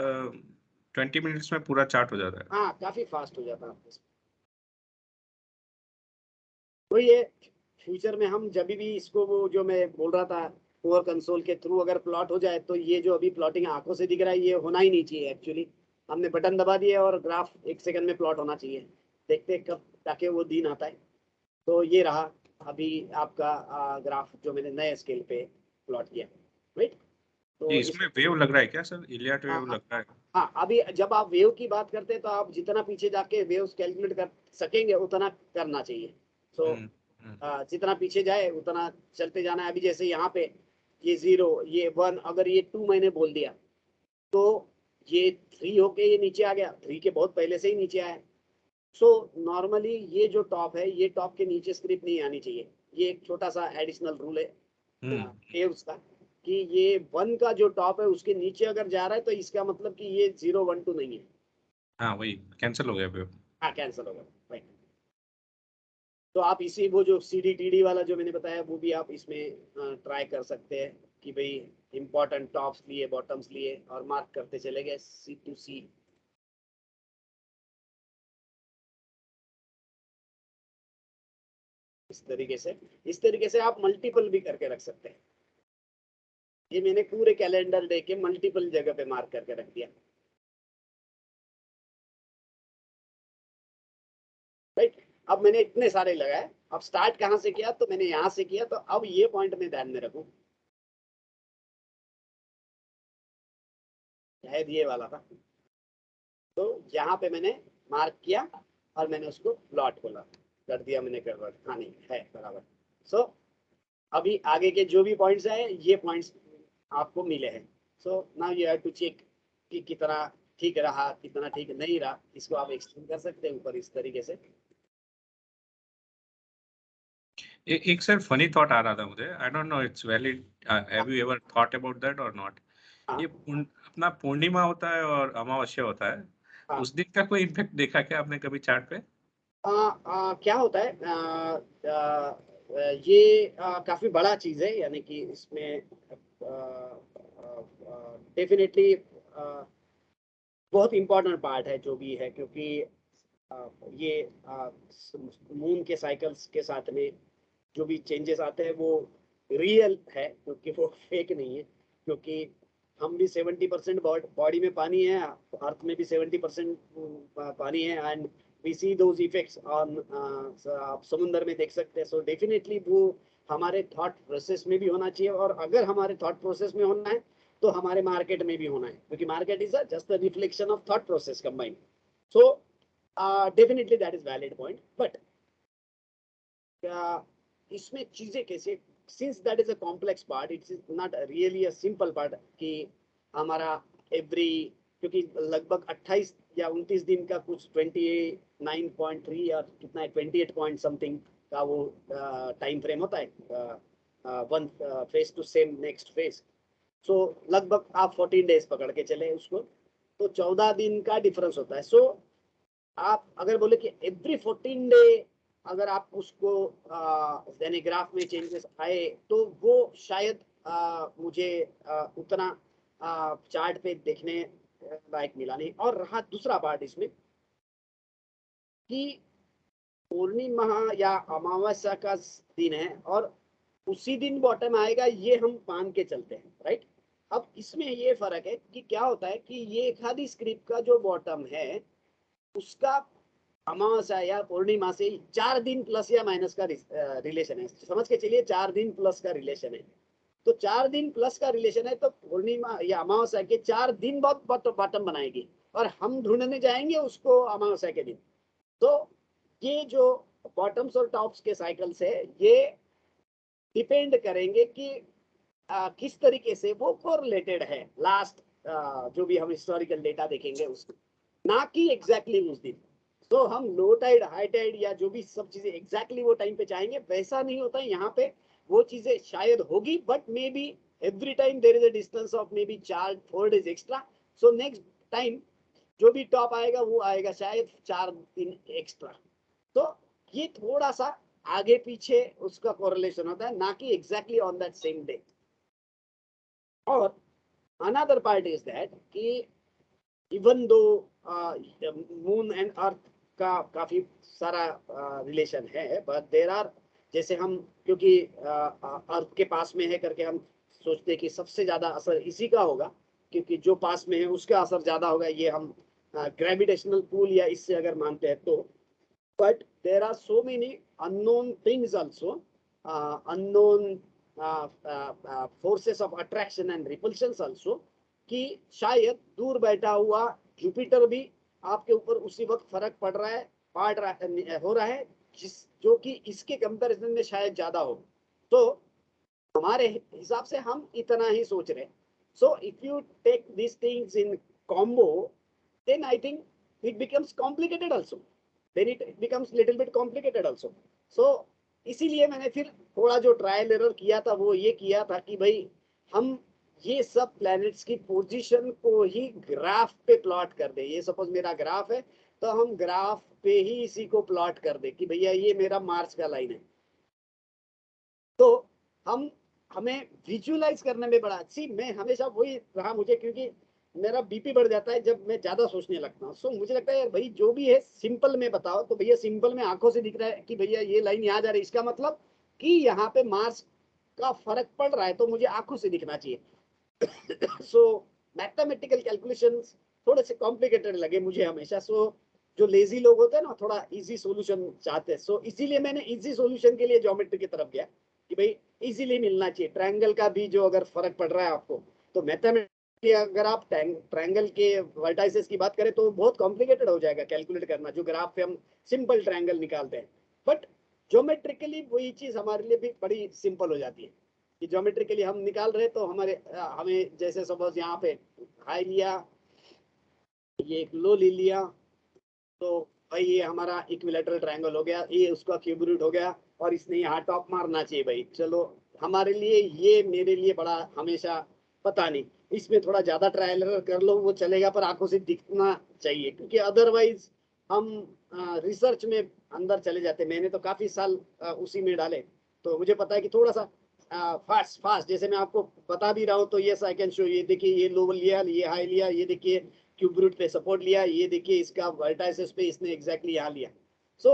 20 मिनट्स में पूरा चार्ट हो जाता है। हाँ काफी फास्ट हो जाता है आपका। तो ये फ्यूचर में हम जब भी इसको, वो जो मैं बोल रहा था कोर कंसोल के थ्रू अगर प्लॉट हो जाए, तो ये जो अभी प्लॉटिंग आंखों से दिख रहा है ये होना ही नहीं चाहिए एक्चुअली। हमने बटन दबा दिया और ग्राफ 1 सेकंड में प्लॉट होना चाहिए। देखते हैं कब ताकि वो दिन आता है। तो ये रहा अभी आपका ग्राफ जो मैंने नए स्केल पे प्लॉट किया, राइट। तो ये इस इसमें वेव लग रहा है क्या सर? इलियट हाँ वेव हाँ लग रहा है? हाँ, अभी जब आप वेव की बात करते हैं तो आप जितना पीछे जाके वेव्स कैलकुलेट कर सकेंगे उतना करना चाहिए। सो हम्म, जितना पीछे जाए उतना चलते जाना है। अभी जैसे यहाँ पे ये 0, ये 1, अगर ये 2 मैंने बोल दिया तो ये 3 होके ये नीचे आ गया, 3 के बहुत पहले से ही नीचे आया। सो नॉर्मली ये जो टॉप है, ये टॉप के नीचे स्क्रिप्ट नहीं आनी चाहिए। ये एक छोटा सा एडिशनल रूल है हम्म, वेव्स का, कि ये 1 का जो टॉप है उसके नीचे अगर जा रहा है तो इसका मतलब कि ये 0 1 2 नहीं है। हाँ वही कैंसिल हो गया वेव। हाँ कैंसिल होगा, राइट। तो आप इसी वो जो CDTD वाला जो मैंने बताया वो भी आप इसमें ट्राई कर सकते हैं कि भाई इंपॉर्टेंट टॉप्स लिए बॉटम्स लिए और मार्क करते चले गए C2C। इस तरीके से आप मल्टीपल भी करके रख सकते हैं। ये मैंने पूरे कैलेंडर डे के मल्टीपल जगह पे मार्क करके रख दिया, राइट। अब मैंने इतने सारे लगाए, अब स्टार्ट कहाँ से किया, तो मैंने यहाँ से किया, तो अब ये पॉइंट में ध्यान में रखूं, शायद ये वाला था। तो यहाँ पे मैंने मार्क किया और मैंने उसको प्लॉट खोला कर दिया, मैंने कर हाँ नहीं है बराबर। सो अभी आगे के जो भी पॉइंट्स आए ये पॉइंट्स आपको मिले हैं। So now you have to check कि कितना ठीक रहा कितना ठीक नहीं रहा। इसको आप एक्सटेंड कर सकते हैं ऊपर इस तरीके से। एक सर फनी थॉट आ रहा था मुझे, I don't know it's valid, have you ever thought about that और नॉट? हाँ ये अपना पूर्णिमा होता है और अमावस्या होता है, हाँ। उस दिन का कोई इम्पैक्ट देखा क्या आपने कभी चार्ट पे? क्या होता है ये काफी बड़ा चीज है, यानी कि इसमें डेफिनेटली बहुत इंपॉर्टेंट पार्ट है जो भी है, क्योंकि ये मून के साइकिल्स के साथ में जो भी चेंजेस आते हैं वो रियल है, क्योंकि वो फेक नहीं है। क्योंकि हम भी 70% बॉडी में पानी है, अर्थ में भी 70% पानी है, and we see those effects on, आप समुद्र में देख सकते हैं। सो डेफिनेटली वो हमारे थॉट प्रोसेस में भी होना चाहिए, और अगर हमारे थॉट प्रोसेस में होना है तो हमारे मार्केट में भी होना है, क्योंकि market is just the reflection of thought process combined. So definitely that is valid point, but इसमें चीजें कैसे, since that is a complex part, it's not really a simple part कि हमारा एवरी, क्योंकि लगभग 28 या 29 दिन का कुछ 29.3 या कितना है 28 पॉइंट समथिंग का वो टाइम फ्रेम होता है, one phase to same next phase. So लगभग आप 14 डेज पकड़ के चले उसको, तो 14 दिन का डिफरेंस होता है। सो आप अगर बोले कि एवरी 14 डे अगर आप उसको यानी ग्राफ में चेंजेस आए, तो वो शायद मुझे उतना चार्ट पे देखने लायक मिला नहीं। और रहा दूसरा पार्ट इसमें कि पूर्णिमा या अमावस्या का दिन है और उसी दिन बॉटम आएगा, ये हम मान के चलते हैं, राइट। अब इसमें ये फर्क है कि क्या होता है कि ये खादी स्क्रिप्ट का जो बॉटम है उसका अमावस्या या पूर्णिमा से 4 दिन प्लस या माइनस का रिलेशन है। समझ के चलिए 4 दिन प्लस का रिलेशन है। तो 4 दिन प्लस का रिलेशन है, तो पूर्णिमा या अमावस्या के 4 दिन बाद बॉटम बनाएगी और हम ढूंढने जाएंगे उसको अमावस्या के दिन। तो ये जो बॉटम्स और टॉप्स के साइकिल्स है, ये डिपेंड करेंगे कि किस तरीके से वो कोरिलेटेड है लास्ट जो भी हम हिस्टोरिकल डेटा देखेंगे उसको, ना कि एग्जैक्टली उस दिन। तो हम लो टाइड हाई टाइड या जो भी सब चीजें एग्जैक्टली वो टाइम पे चाहेंगे वैसा नहीं होता है यहाँ पे। वो चीजें शायद होगी but may be every time there is a distance of maybe 4 days extra, so next time जो भी टॉप आएगा वो आएगा शायद 4 दिन एक्स्ट्रा। तो ये थोड़ा सा आगे पीछे उसका कोरिलेशन होता है, ना कि exactly on that same day. और अनदर पार्ट इज दैट कि even though moon and earth का काफी सारा रिलेशन है, बट देर आर, जैसे हम क्योंकि अर्थ के पास में है करके हम सोचते हैं कि सबसे ज्यादा असर इसी का होगा, क्योंकि जो पास में है उसका असर ज्यादा होगा, ये हम ग्रेविटेशनल पुल या इससे अगर मानते हैं तो। But there are so many unknown things also, unknown forces of attraction and repulsions also, कि शायद दूर बैठा हुआ जुपिटर भी आपके ऊपर उसी वक्त फर्क पड़ रहा है, हो रहा है, जो कि इसके कंपैरिजन में शायद ज्यादा हो। तो हमारे हिसाब से हम इतना ही सोच रहे हैं। So if you take this things in combo, then I think it becomes complicated also. Then it becomes little bit complicated also. So इसीलिए मैंने फिर थोड़ा जो ट्रायल एरर किया था वो ये किया था कि भाई हम ये सब प्लैनेट्स की पोजीशन को ही ग्राफ पे प्लॉट कर दे। ये सपोज मेरा ग्राफ है तो हम ग्राफ पे ही इसी को प्लॉट कर दे कि भैया ये मेरा मार्स का लाइन है। तो हमें विजुअलाइज करने में बड़ा मैं हमेशा वही रहा मुझे, क्योंकि मेरा बीपी बढ़ जाता है जब मैं ज्यादा सोचने लगता हूँ। सो मुझे लगता है भाई जो भी है सिंपल में बताओ, तो भैया सिंपल में आंखों से दिख रहा है कि भैया ये लाइन यहाँ जा रही है, इसका मतलब कि यहाँ पे मार्स का फर्क पड़ रहा है, तो मुझे आंखों से दिखना चाहिए। सो मैथमेटिकल कैलकुलेशंस थोड़े से कॉम्प्लिकेटेड लगे मुझे हमेशा। सो जो लेजी लोग होते हैं ना, थोड़ा इजी सॉल्यूशन चाहते हैं। सो इसीलिए मैंने इजी सॉल्यूशन के लिए ज्योमेट्री की तरफ गया कि भाई इजीली मिलना चाहिए। ट्रायंगल का भी जो अगर फर्क पड़ रहा है आपको, तो मैथमेटिक्स कि अगर आप ट्रायंगल के वर्टाइसेस की बात करें तो बहुत कॉम्प्लिकेटेड हो जाएगा कैलकुलेट करना, जो ग्राफ पे हम सिंपल ट्रायंगल निकालते हैं। बट ज्योमेट्रिकली वही चीज हमारे लिए भी बड़ी सिंपल हो जाती है कि ज्योमेट्रिकली हम निकाल रहे तो हमें जैसे सपोज यहाँ पे हाई लिया, ये एक लो ले लिया, तो भाई ये हमारा इक्विलैटरल ट्रायंगल हो गया, ये उसका क्यूब रूट हो गया, और इसने यहाँ टॉप मारना चाहिए भाई। चलो हमारे लिए ये, मेरे लिए बड़ा हमेशा पता नहीं, इसमें थोड़ा ज्यादा ट्रायल एरर कर लो वो चलेगा, पर आंखों से दिखना चाहिए, क्योंकि अदरवाइज हम रिसर्च में अंदर चले जाते। मैंने तो काफी साल उसी में डाले, तो मुझे पता है कि थोड़ा सा फास्ट जैसे मैं आपको बता भी रहा हूँ, तो यस आई कैन शो। ये देखिए ये लो लिया, ये हाई लिया, ये देखिए क्यूब रूट पे सपोर्ट लिया, ये देखिए इसका वर्टाइसेस पे इसने एग्जैक्टली यहाँ लिया। सो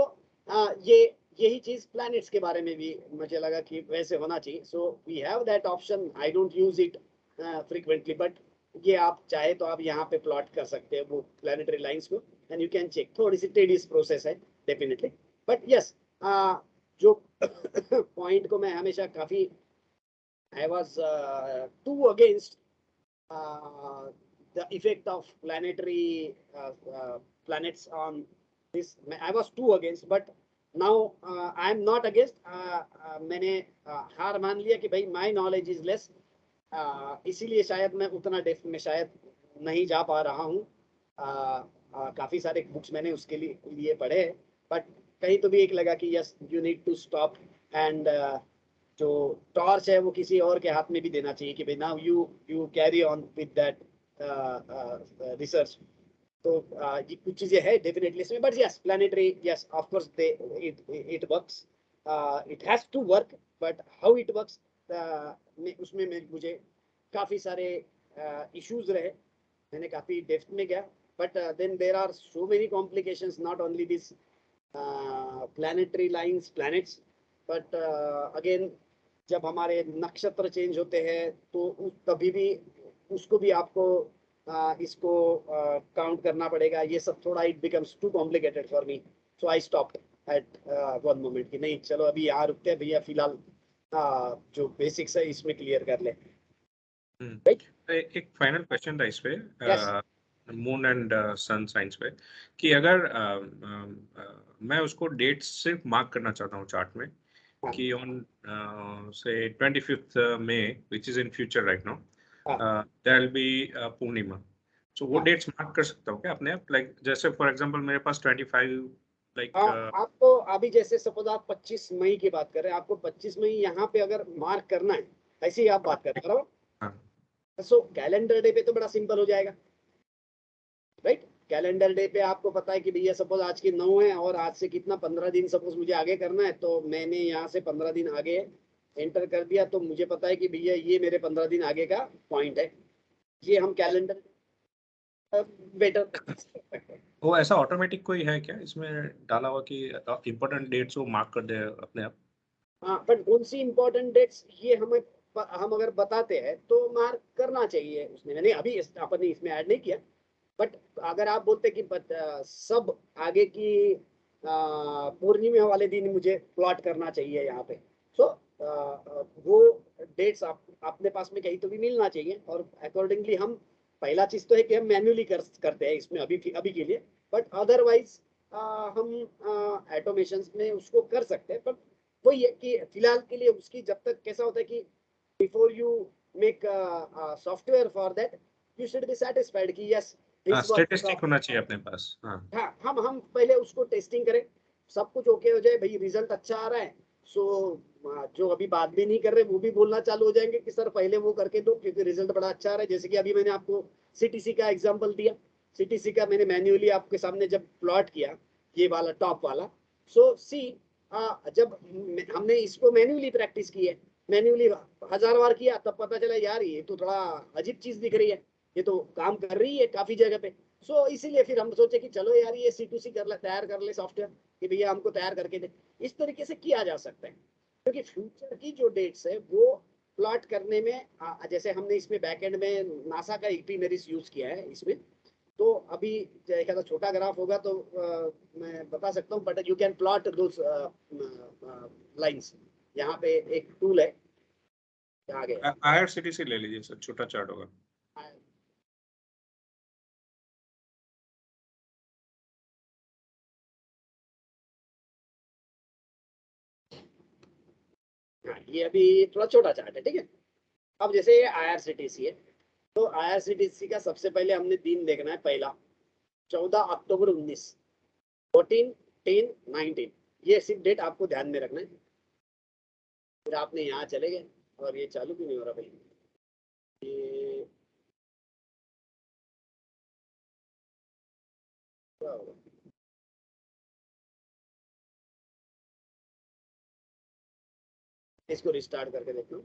यही चीज प्लैनेट्स के बारे में भी मुझे लगा कि वैसे होना चाहिए। So we have that option, I don't use it frequently, but ये आप चाहे तो आप यहाँ पे प्लॉट कर सकते हैं वो प्लैनेटरी लाइंस को, एंड यू कैन चेक। थोड़ी सी टेडियस प्रोसेस है डेफिनेटली, बट यस जो पॉइंट को मैं हमेशा काफी I was too against the effect of planets on this. I was too against, but now I am not against. मैंने हार मान लिया कि भाई my knowledge is less, इसीलिए शायद मैं उतना डेप्थ में शायद नहीं जा पा रहा हूँ। काफी सारे बुक्स मैंने उसके लिए पढ़े, बट कहीं तो भी एक लगा कि yes you need to stop, and जो टॉर्च है वो किसी और के हाथ में भी देना चाहिए कि भाई now you carry on with that research. तो ये कुछ चीजें है डेफिनेटली इसमें, but yes planetary, yes of course it works, it has to work, but how it works उसमें मुझे काफी सारे इश्यूज रहे, मैंने काफी डेप्थ में गया, but then there are so many complications, not only this planetary lines, planets, but again जब हमारे नक्षत्र चेंज होते हैं तो तभी भी उसको भी आपको इसको काउंट करना पड़ेगा। ये सब थोड़ा it becomes too complicated for me, so I stopped at one moment कि नहीं चलो अभी यहाँ रुकते हैं भैया, फिलहाल जो बेसिक्स है इसमें क्लियर कर ले। एक फाइनल क्वेश्चन था इस पे, मून एंड सन साइंस पे, कि अगर मैं उसको डेट सिर्फ मार्क करना चाहता हूँ चार्ट में कि ऑन से 25th May which is in future right now, there will be Purnima, so वो डेट्स मार्क कर सकता हूँ क्या अपने आप? लाइक जैसे फॉर एग्जांपल मेरे पास 25 लाइक आपको अभी जैसे सपोज आप 25 मई की बात कर रहे हैं, आपको 25 मई यहाँ पे अगर मार्क करना है, ऐसे ही आप बात कर रहे हो, हाँ। सो कैलेंडर डे पे तो बड़ा सिंपल हो जाएगा, राइट। कैलेंडर डे पे आपको पता है कि भैया सपोज आज की 9 है और आज से कितना 15 दिन सपोज मुझे आगे करना है, तो मैंने यहाँ से 15 दिन आगे एंटर कर दिया, तो मुझे पता है कि भैया ये मेरे 15 दिन आगे का पॉइंट है, ये हम कैलेंडर बेटर। वो ऐसा ऑटोमेटिक कोई है क्या इसमें डाला हुआ कि इम्पोर्टेंट डेट्स वो मार्क कर दे अपने आप? हाँ, बट कौन सी इंपॉर्टेंट डेट्स ये हम अगर बताते हैं तो मार्क करना चाहिए उसने, मैंने अभी अपन ने इसमें ऐड नहीं किया, बट अगर आप बोलते कि सब आगे की पूर्णिमा वाले दिन मुझे प्लॉट करना चाहिए यहाँ पे, तो वो डेट्स आप अपने पास में कहीं तो भी मिलना चाहिए, और अकॉर्डिंगली हम पहला चीज तो है कि हम मैन्युअली करते हैं इसमें अभी के लिए, बट अदरवाइज हम ऑटोमेशन में उसको कर सकते हैं। बट वही है कि फिलहाल के लिए उसकी जब तक कैसा होता है कि before you make software for that you should be satisfied कि यस स्टैटिस्टिक होना चाहिए अपने पास। हाँ, हाँ, हम पहले उसको टेस्टिंग करें, सब कुछ ओके हो जाए, भाई रिजल्ट अच्छा आ रहा है, सो जो अभी बात भी नहीं कर रहे वो भी बोलना चालू हो जाएंगे कि सर पहले वो करके दो क्योंकि रिजल्ट बड़ा अच्छा आ रहा है। जैसे कि अभी मैंने आपको सीटीसी का एग्जांपल दिया, सीटीसी का मैंने मैन्युअली आपके सामने जब प्लॉट किया ये वाला टॉप वाला, सो सी जब हमने इसको मैन्युअली प्रैक्टिस की है, मैन्युअली 1000 बार किया, तब पता चला यार ये तो थोड़ा अजीब चीज दिख रही है, ये तो काम कर रही है काफी जगह पे। सो इसीलिए फिर हम सोचे कि चलो यार ये C2C तैयार कर ले सॉफ्टवेयर कि भैया हमको तैयार करके दे। इस तरीके से किया जा सकता है क्योंकि फ्यूचर की जो डेट्स है वो प्लॉट करने में जैसे हमने इसमें बैकएंड में नासा का इक्टिनरीज यूज किया है इसमें, तो अभी एक आधा छोटा ग्राफ होगा तो मैं बता सकता हूँ, but you can plot those lines. यहाँ पे एक टूल है, आगे IRCTC ले लीजिए सर, छोटा चार्ट होगा। ये अभी थोड़ा छोटा चार्ट है, ठीक है। अब जैसे ये IRCTC है, तो IRCTC का सबसे पहले हमने दिन देखना है, पहला 14 अक्टूबर 19, 14, 10, 19, ये सिर्फ डेट आपको ध्यान में रखना है। फिर आपने यहाँ चले गए और ये चालू क्यों नहीं हो रहा भाई, ये क्या होगा? इसको रिस्टार्ट करके देखता हूँ।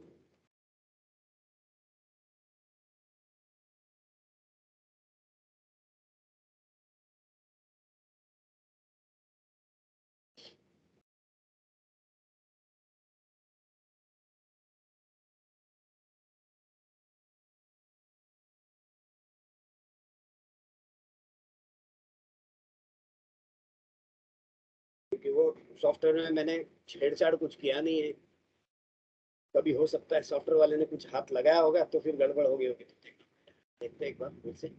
क्योंकि वो सॉफ्टवेयर में मैंने छेड़छाड़ कुछ किया नहीं है, कभी हो सकता है सॉफ्टवेयर वाले ने कुछ हाथ लगाया होगा तो फिर गड़बड़ हो गई होगी। देखते हैं एक बार फिर से।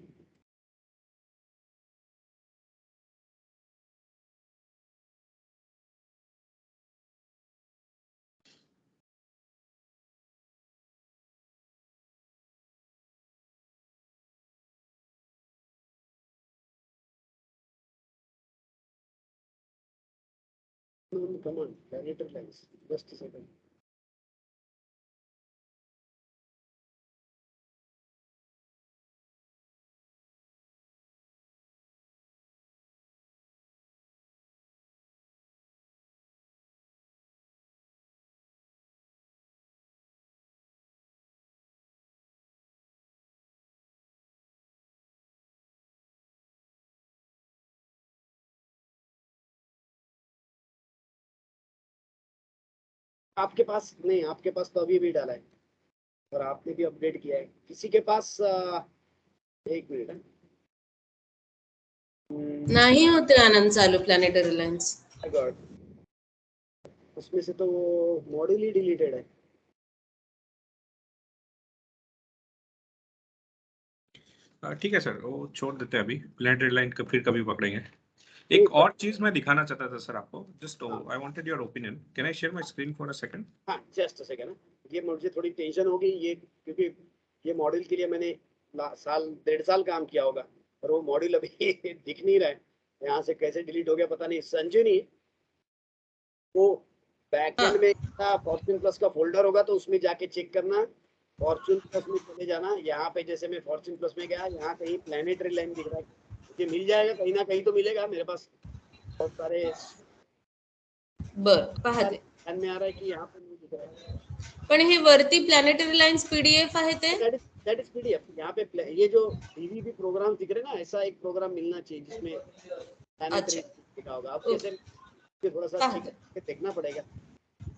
Come on, planetar lines. Just a second. आपके पास नहीं, आपके पास तो अभी भी डाला है और आपने भी अपडेट किया है, किसी के पास एक मिनट है। नहीं होते आनंद चालू प्लैनेटरी लाइंस। गॉड, उसमें से तो मॉड्यूल ही डिलीटेड है। ठीक है सर, वो छोड़ देते हैं अभी, प्लैनेटरी लाइन का फिर कभी पकड़ेंगे। एक और चीज मैं दिखाना चाहता था सर आपको, just I wanted your opinion. Can I share my screen for a second? हाँ, जस्ट अ सेकंड। ये मुझे थोड़ी टेंशन हो गई ये, क्योंकि ये मॉड्यूल के लिए मैंने साल 1.5 साल काम किया होगा और वो मॉड्यूल अभी दिख नहीं रहा है, यहाँ से कैसे डिलीट हो गया पता नहीं। संजनी, वो बैकएंड में 14+ का फोल्डर होगा तो उसमें जाके चेक करना फॉर्च्यून प्लस में चले जाना, यहाँ पे जैसे मैं फॉर्च्यून प्लस में गया, यहाँ कहीं प्लैनेटरी लाइन दिख रहा है, मुझे मिल जाएगा कहीं ना कहीं तो मिलेगा, मेरे पास बहुत सारे बर पाहते. ध्यान में आ रहा है कि यहाँ पे नहीं दिख रहा है. पण हे वरती प्लॅनेटरी लाईन्स पीडीएफ आहे ते. That is PDF. यहाँ पे ये जो डीवीबी प्रोग्राम दिख रहे हैं ना, ऐसा एक प्रोग्राम मिलना चाहिए जिसमें प्लैनेटरी दिखा होगा. अब कैसे थोड़ा सा ठीक से देखना पड़ेगा,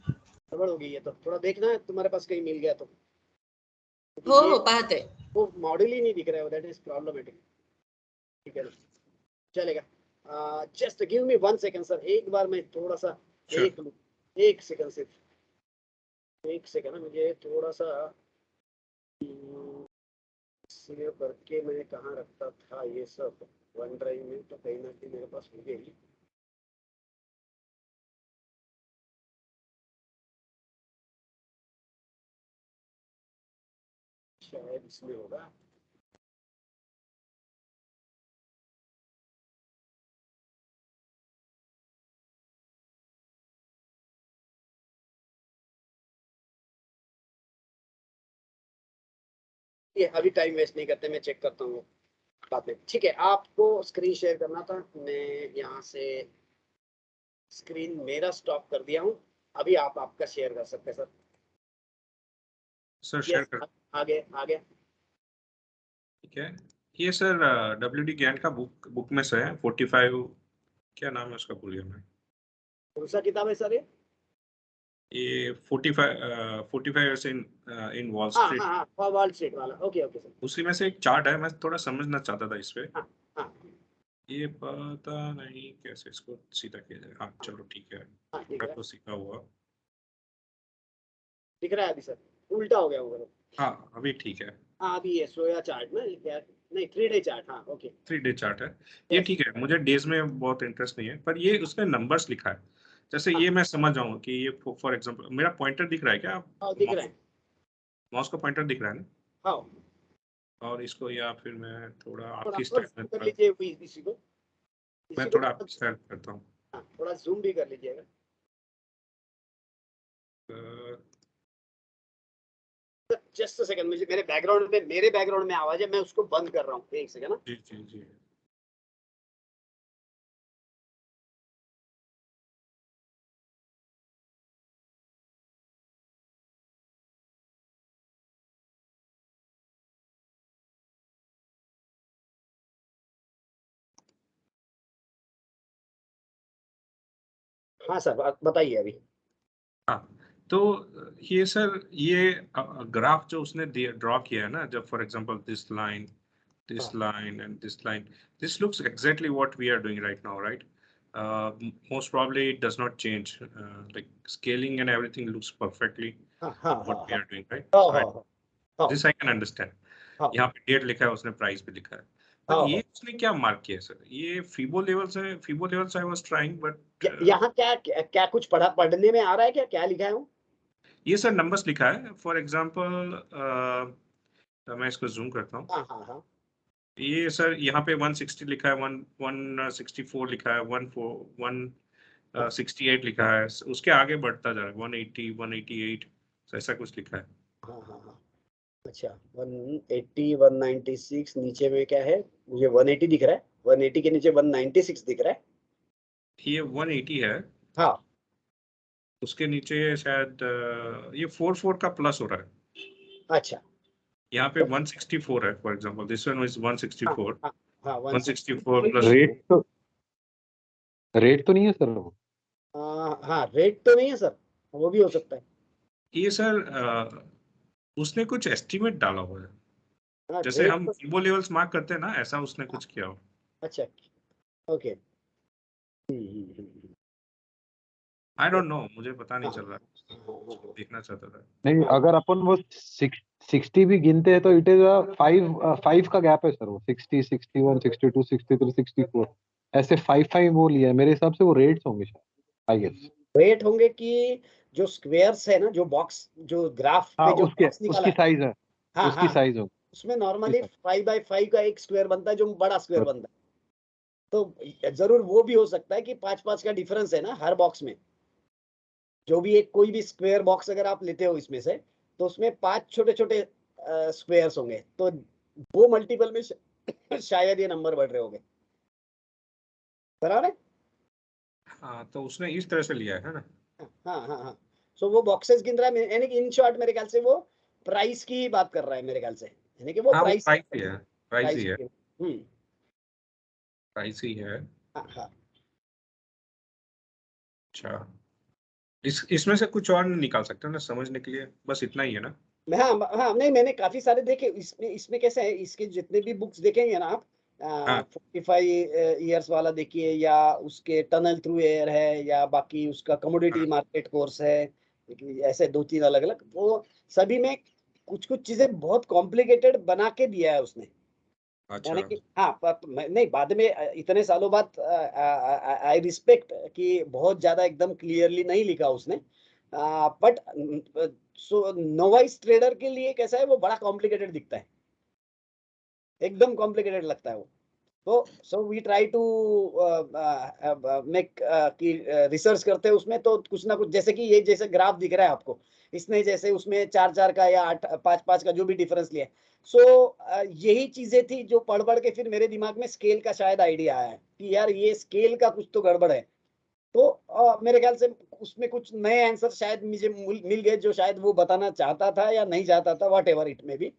गड़बड़ हो गई है तो थोड़ा देखना है तुम्हारे पास कहीं मिल गया तो. हो हो पाहते. वो मॉडल ही नहीं दिख रहा है, दैट इज प्रॉब्लमेटिक. ठीक है चलेगा. Just give me 1 second sir, एक बार मैं थोड़ा सा देख लूं. 1 सेकंड सिर्फ, 1 सेकंड. मुझे थोड़ा सा सेव करके मैं कहाँ रखता था ये सब, वन ड्राइव में तो कहीं ना कहीं मेरे पास हो गई. शायद इसमें होगा. ये अभी टाइम वेस्ट नहीं करते, मैं चेक करता हूँ बाद में. ठीक है, आपको स्क्रीन शेयर करना था, मैं यहाँ से स्क्रीन मेरा स्टॉप कर दिया हूँ. अभी आप आपका शेयर कर सकते हैं सर. सर शेयर कर. आगे आगे. ठीक है, ये सर WD ज्ञान का बुक में से है 45, क्या नाम है उसका भूल गया मैं. कौन सा किताब है सर ये 45 years in Wall हाँ Street. हाँ हाँ, वॉल स्ट्रीट वाला. Okay okay sir. उसी में से एक चार्ट है, मैं थोड़ा समझना चाहता था इस पे. हाँ ये पता नहीं कैसे इसको सीधा किया जाए. हाँ चलो ठीक है, हाँ ठीक है. तो सीखा हुआ. दिख रहा है अभी सर, उल्टा हो गया होगा. हाँ अभी ठीक है. हाँ अभी ये सोया चार्ट ना, क्या नहीं 3 डे चार्ट. हाँ ओके 3 डे चार्ट है ये. ठीक है, मुझे डेज में बहुत इंटरेस्ट नहीं है, पर ये उसमें नंबर्स लिखा है. जैसे ये मैं समझ जाऊँ कि ये फॉर एग्जांपल मेरा पॉइंटर दिख रहा है क्या? हाँ दिख रहा है. माउस का पॉइंटर दिख रहा है ना? हाँ और इसको, या फिर मैं थोड़ा थोड़ा आपकी और स्टाइल zoom कर में, लीजिए इसी को. मैं थोड़ा आपकी स्टाइल करता हूँ. हाँ, थोड़ा जूम भी कर लीजिएगा. जस्ट अ सेकंड, मुझे मेरे बैकग्राउंड में आवाज है, मैं उसको बंद कर रहा हूँ. 1 सेकंड ना. जी जी जी. हाँ सर बताइए अभी. हाँ तो ये सर, ये ग्राफ जो उसने ड्रॉ किया है ना, जब for example this line and this line, this looks exactly what we are doing right now, right? Most probably it does not change, like scaling and everything looks perfectly what we are doing, right? So this I can understand. यहाँ पे date लिखा है, उसने price भी लिखा है. पर ये उसने क्या मार्क किया सर? ये फीबो लेवल्स है. Fibo levels I was trying, but यहाँ क्या कुछ पढ़ने में आ रहा है क्या? क्या लिखा है? ये सर नंबर्स लिखा है. फॉर एग्जांपल मैं इसको जूम करता हूँ. हाँ. ये सर यहाँ पे 160 लिखा है, 164 लिखा है, 168 लिखा है. उसके आगे बढ़ता जा रहा है 180, 188 ऐसा कुछ लिखा है. हाँ. अच्छा 180, 196. नीचे में क्या है? मुझे 180 दिख रहा है. 180 के नीचे 196 दिख रहा है. ये 180 है. हाँ उसके नीचे शायद ये 44 का प्लस हो रहा है. अच्छा यहाँ पे 164 है. For example this one is 164. हाँ 164 प्लस रेट तो नहीं है सर वो. हाँ रेट तो नहीं है सर, वो भी हो सकता है. ये सर उसने कुछ एस्टिमेट डाला हुआ है. हाँ, जैसे हम फीबो लेवल्स मार्क करते हैं ना, ऐसा उसने कुछ किया हो. अच्छा ओके. आई डोंट नो, मुझे पता नहीं चल रहा. देखना चाहता था. नहीं, अगर अपन वो 60 भी गिनते हैं तो इट इज 5 का गैप है सर. वो 60, 61, 62, 63, 64 ऐसे 5 वो लिया है. मेरे हिसाब से वो रेट्स होंगे शायद, आई गेस. रेट होंगे कि जो स्क्वायर्स है ना, जो बॉक्स, जो ग्राफ पे जो बॉक्स निकाला उसकी साइज है. हाँ उसकी साइज होगी. उसमें नॉर्मली 5x5 का एक स्क्वायर बनता है, जो बड़ा स्क्वायर बनता है. तो जरूर वो भी हो सकता है कि 5-5 का डिफरेंस है ना हर बॉक्स में. जो भी एक कोई भी स्क्वायर बॉक्स अगर आप लेते हो इसमें से, तो उसमें 5 छोटे छोटे स्क्वायर्स होंगे, तो वो मल्टीपल में शायद ये नंबर बढ़ रहे होंगे, बराबर है? हाँ, तो उसने इस तरह से लिया है ना। हाँ हाँ हाँ, सो वो बॉक्सेस गिन रहा है, यानी कि इन शॉर्ट मेरे ख्याल से वो प्राइस की बात कर रहा है मेरे ख्याल से, यानी कि वो हाँ, वो प्राइस प्राइस ही है, प्राइस ही है, हम्म, प्राइस ही है। हाँ हाँ। अच्छा, इसमें से कुछ और निकाल सकते हैं ना समझने के लिए, बस इतना ही है ना। हाँ हाँ, नहीं मैंने काफी सारे देखे, इसमें कैसे है, इसके जितने भी बुक्स देखेंगे ना आप, हाँ 45 ईयर्स वाला देखिए, या उसके टनल थ्रू एयर है, या बाकी उसका कमोडिटी मार्केट कोर्स है, ऐसे 2-3 अलग अलग, वो सभी में कुछ कुछ चीजें बहुत कॉम्प्लिकेटेड बना के दिया है उसने, अच्छा। यानी कि हाँ नहीं, बाद में इतने सालों बाद आई रिस्पेक्ट कि बहुत ज्यादा एकदम क्लियरली नहीं लिखा उसने, बट सो नोवाइस ट्रेडर के लिए कैसा है, वो बड़ा कॉम्प्लिकेटेड दिखता है, एकदम कॉम्प्लिकेटेड लगता है वो। तो so we try to make कि रिसर्च करते हैं उसमें, तो कुछ ना कुछ, जैसे कि ये जैसे ग्राफ दिख रहा है आपको, इसने जैसे उसमें 4-4 का या 8-5-5 का जो भी डिफरेंस लिया, सो यही चीजें थी जो पढ़ पढ़ के फिर मेरे दिमाग में स्केल का शायद आइडिया आया है कि यार ये स्केल का कुछ तो गड़बड़ है, तो मेरे ख्याल से उसमें कुछ नए आंसर शायद मुझे मिल गए, जो शायद वो बताना चाहता था या नहीं चाहता था, वॉट एवर इट में भी।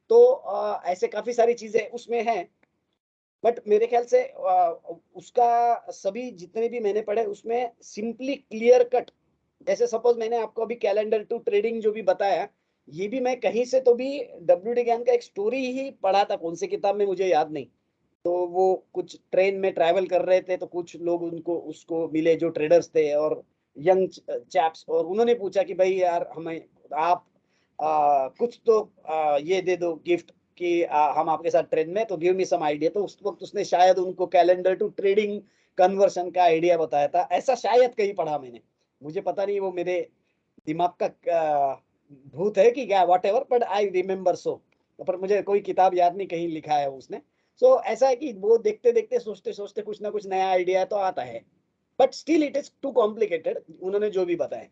तो ऐसे काफी सारी चीजें उसमें हैं, बट मेरे ख्याल से उसका सभी जितने भी मैंने पढ़े उसमें सिंपली क्लियर कट, जैसे सपोज मैंने आपको अभी कैलेंडर टू ट्रेडिंग जो भी बताया, ये भी मैं कहीं से तो भी WD ज्ञान का एक स्टोरी ही पढ़ा था, कौन सी किताब में मुझे याद नहीं, तो वो कुछ ट्रेन में ट्रैवल कर रहे थे, तो कुछ लोग उनको उसको मिले जो ट्रेडर्स थे और यंग चैप्स, और उन्होंने पूछा कि भाई यार हमें आप कुछ तो ये दे दो गिफ्ट कि हम आपके साथ ट्रेन में, तो गिव मी सम आइडिया, तो उस वक्त उसने शायद उनको कैलेंडर टू ट्रेडिंग कन्वर्शन का आइडिया बताया था, ऐसा शायद कहीं पढ़ा मैंने, मुझे पता नहीं वो मेरे दिमाग का भूत है कि क्या, what ever, but I remember so, पर मुझे कोई किताब याद नहीं कहीं लिखा है उसने। सो ऐसा है कि वो देखते देखते सोचते सोचते कुछ ना कुछ नया आइडिया तो आता है, but still it is too complicated उन्होंने जो भी बताया,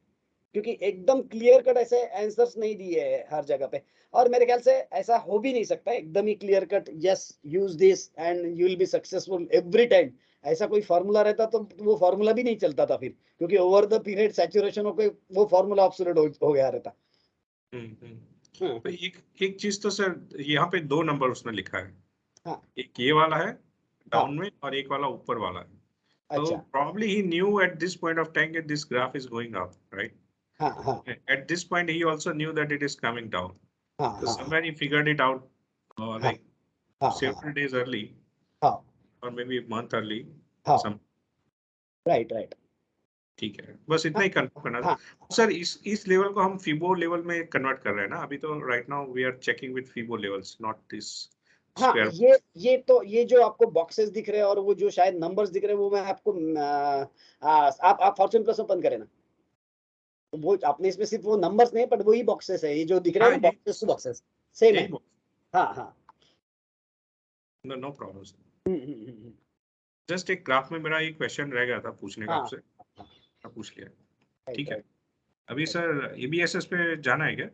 क्योंकि एकदम क्लियर कट ऐसे आंसर्स नहीं दिए हैं हर जगह पे, और मेरे ख्याल से ऐसा हो भी नहीं सकता एकदम ही clear cut, yes use this and you will be successful every time, ऐसा कोई फार्मूला रहता तो वो फार्मूला भी नहीं चलता था फिर, क्योंकि ओवर द पीरियड सैचुरेशन होकर वो फार्मूला ऑब्सोलेट हो गया रहता। तो एक चीज तो सर यहाँ पे 2 नंबर उसने लिखा है, हाँ एक ये वाला है हाँ, डाउन में और एक वाला ऊपर वाला है, तो अच्छा, probably he knew at this point of time that this graph is going up, right? हाँ हाँ At this point he also knew that it is coming down, हाँ so हाँ somewhere he figured it out हाँ like हाँ several days early हाँ or maybe a month early हाँ, some। Right right, ठीक है, बस इतना हाँ ही कन्फर्म करना था हाँ सर। इस लेवल को हम फीबो लेवल में कन्वर्ट कर रहे हैं ना अभी, तो right now we are checking with Fibo levels, not this हाँ, स्क्वायर। ये तो ये जो आपको बॉक्सेस दिख रहे हैं और वो जो शायद नंबर्स दिख रहे हैं, वो मैं आपको आप फॉर्च्यून प्लस ओपन करें ना, तो वो आपने इसमें सिर्फ वो नंबर्स नहीं, बट वही बॉक्सेस है, ये जो दिख रहे हैं हाँ ना, बॉक्सेस टू बॉक्सेस सेम यही है। हाँ हाँ, नो प्रॉब्लम सर। हम्म। जस्ट एक ग्राफ में मेरा एक क्वेश्चन रह गया था पूछने का हाँ आपसे, आप पूछ लिया। राइट ठीक है, राइट, अभी सर EBSS पे जाना है क्या?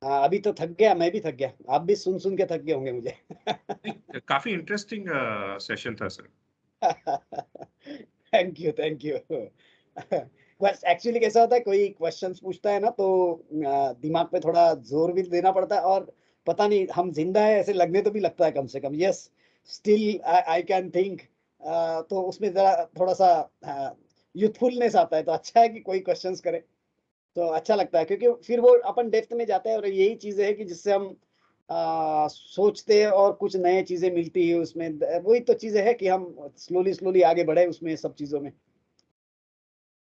हाँ अभी तो थक गया, मैं भी थक गया, आप भी सुन सुन के थक गए होंगे मुझे। काफी इंटरेस्टिंग सेशन था सर। Thank you. बस एक्चुअली कैसा होता है, कोई क्वेश्चंस पूछता है ना, तो दिमाग पे थोड़ा जोर भी देना पड़ता है, और पता नहीं हम जिंदा है ऐसे लगने तो भी लगता है कम से कम, yes still I can think, तो उसमें जरा थोड़ा सा यूथफुलनेस आता है, तो अच्छा है कि कोई क्वेश्चंस करे तो अच्छा लगता है, क्योंकि फिर वो अपन डेप्थ में जाते हैं, और यही चीजें है कि जिससे हम सोचते हैं और कुछ नए चीजें मिलती है उसमें, वही तो चीजें है कि हम स्लोली स्लोली आगे बढ़े उसमें सब चीजों में।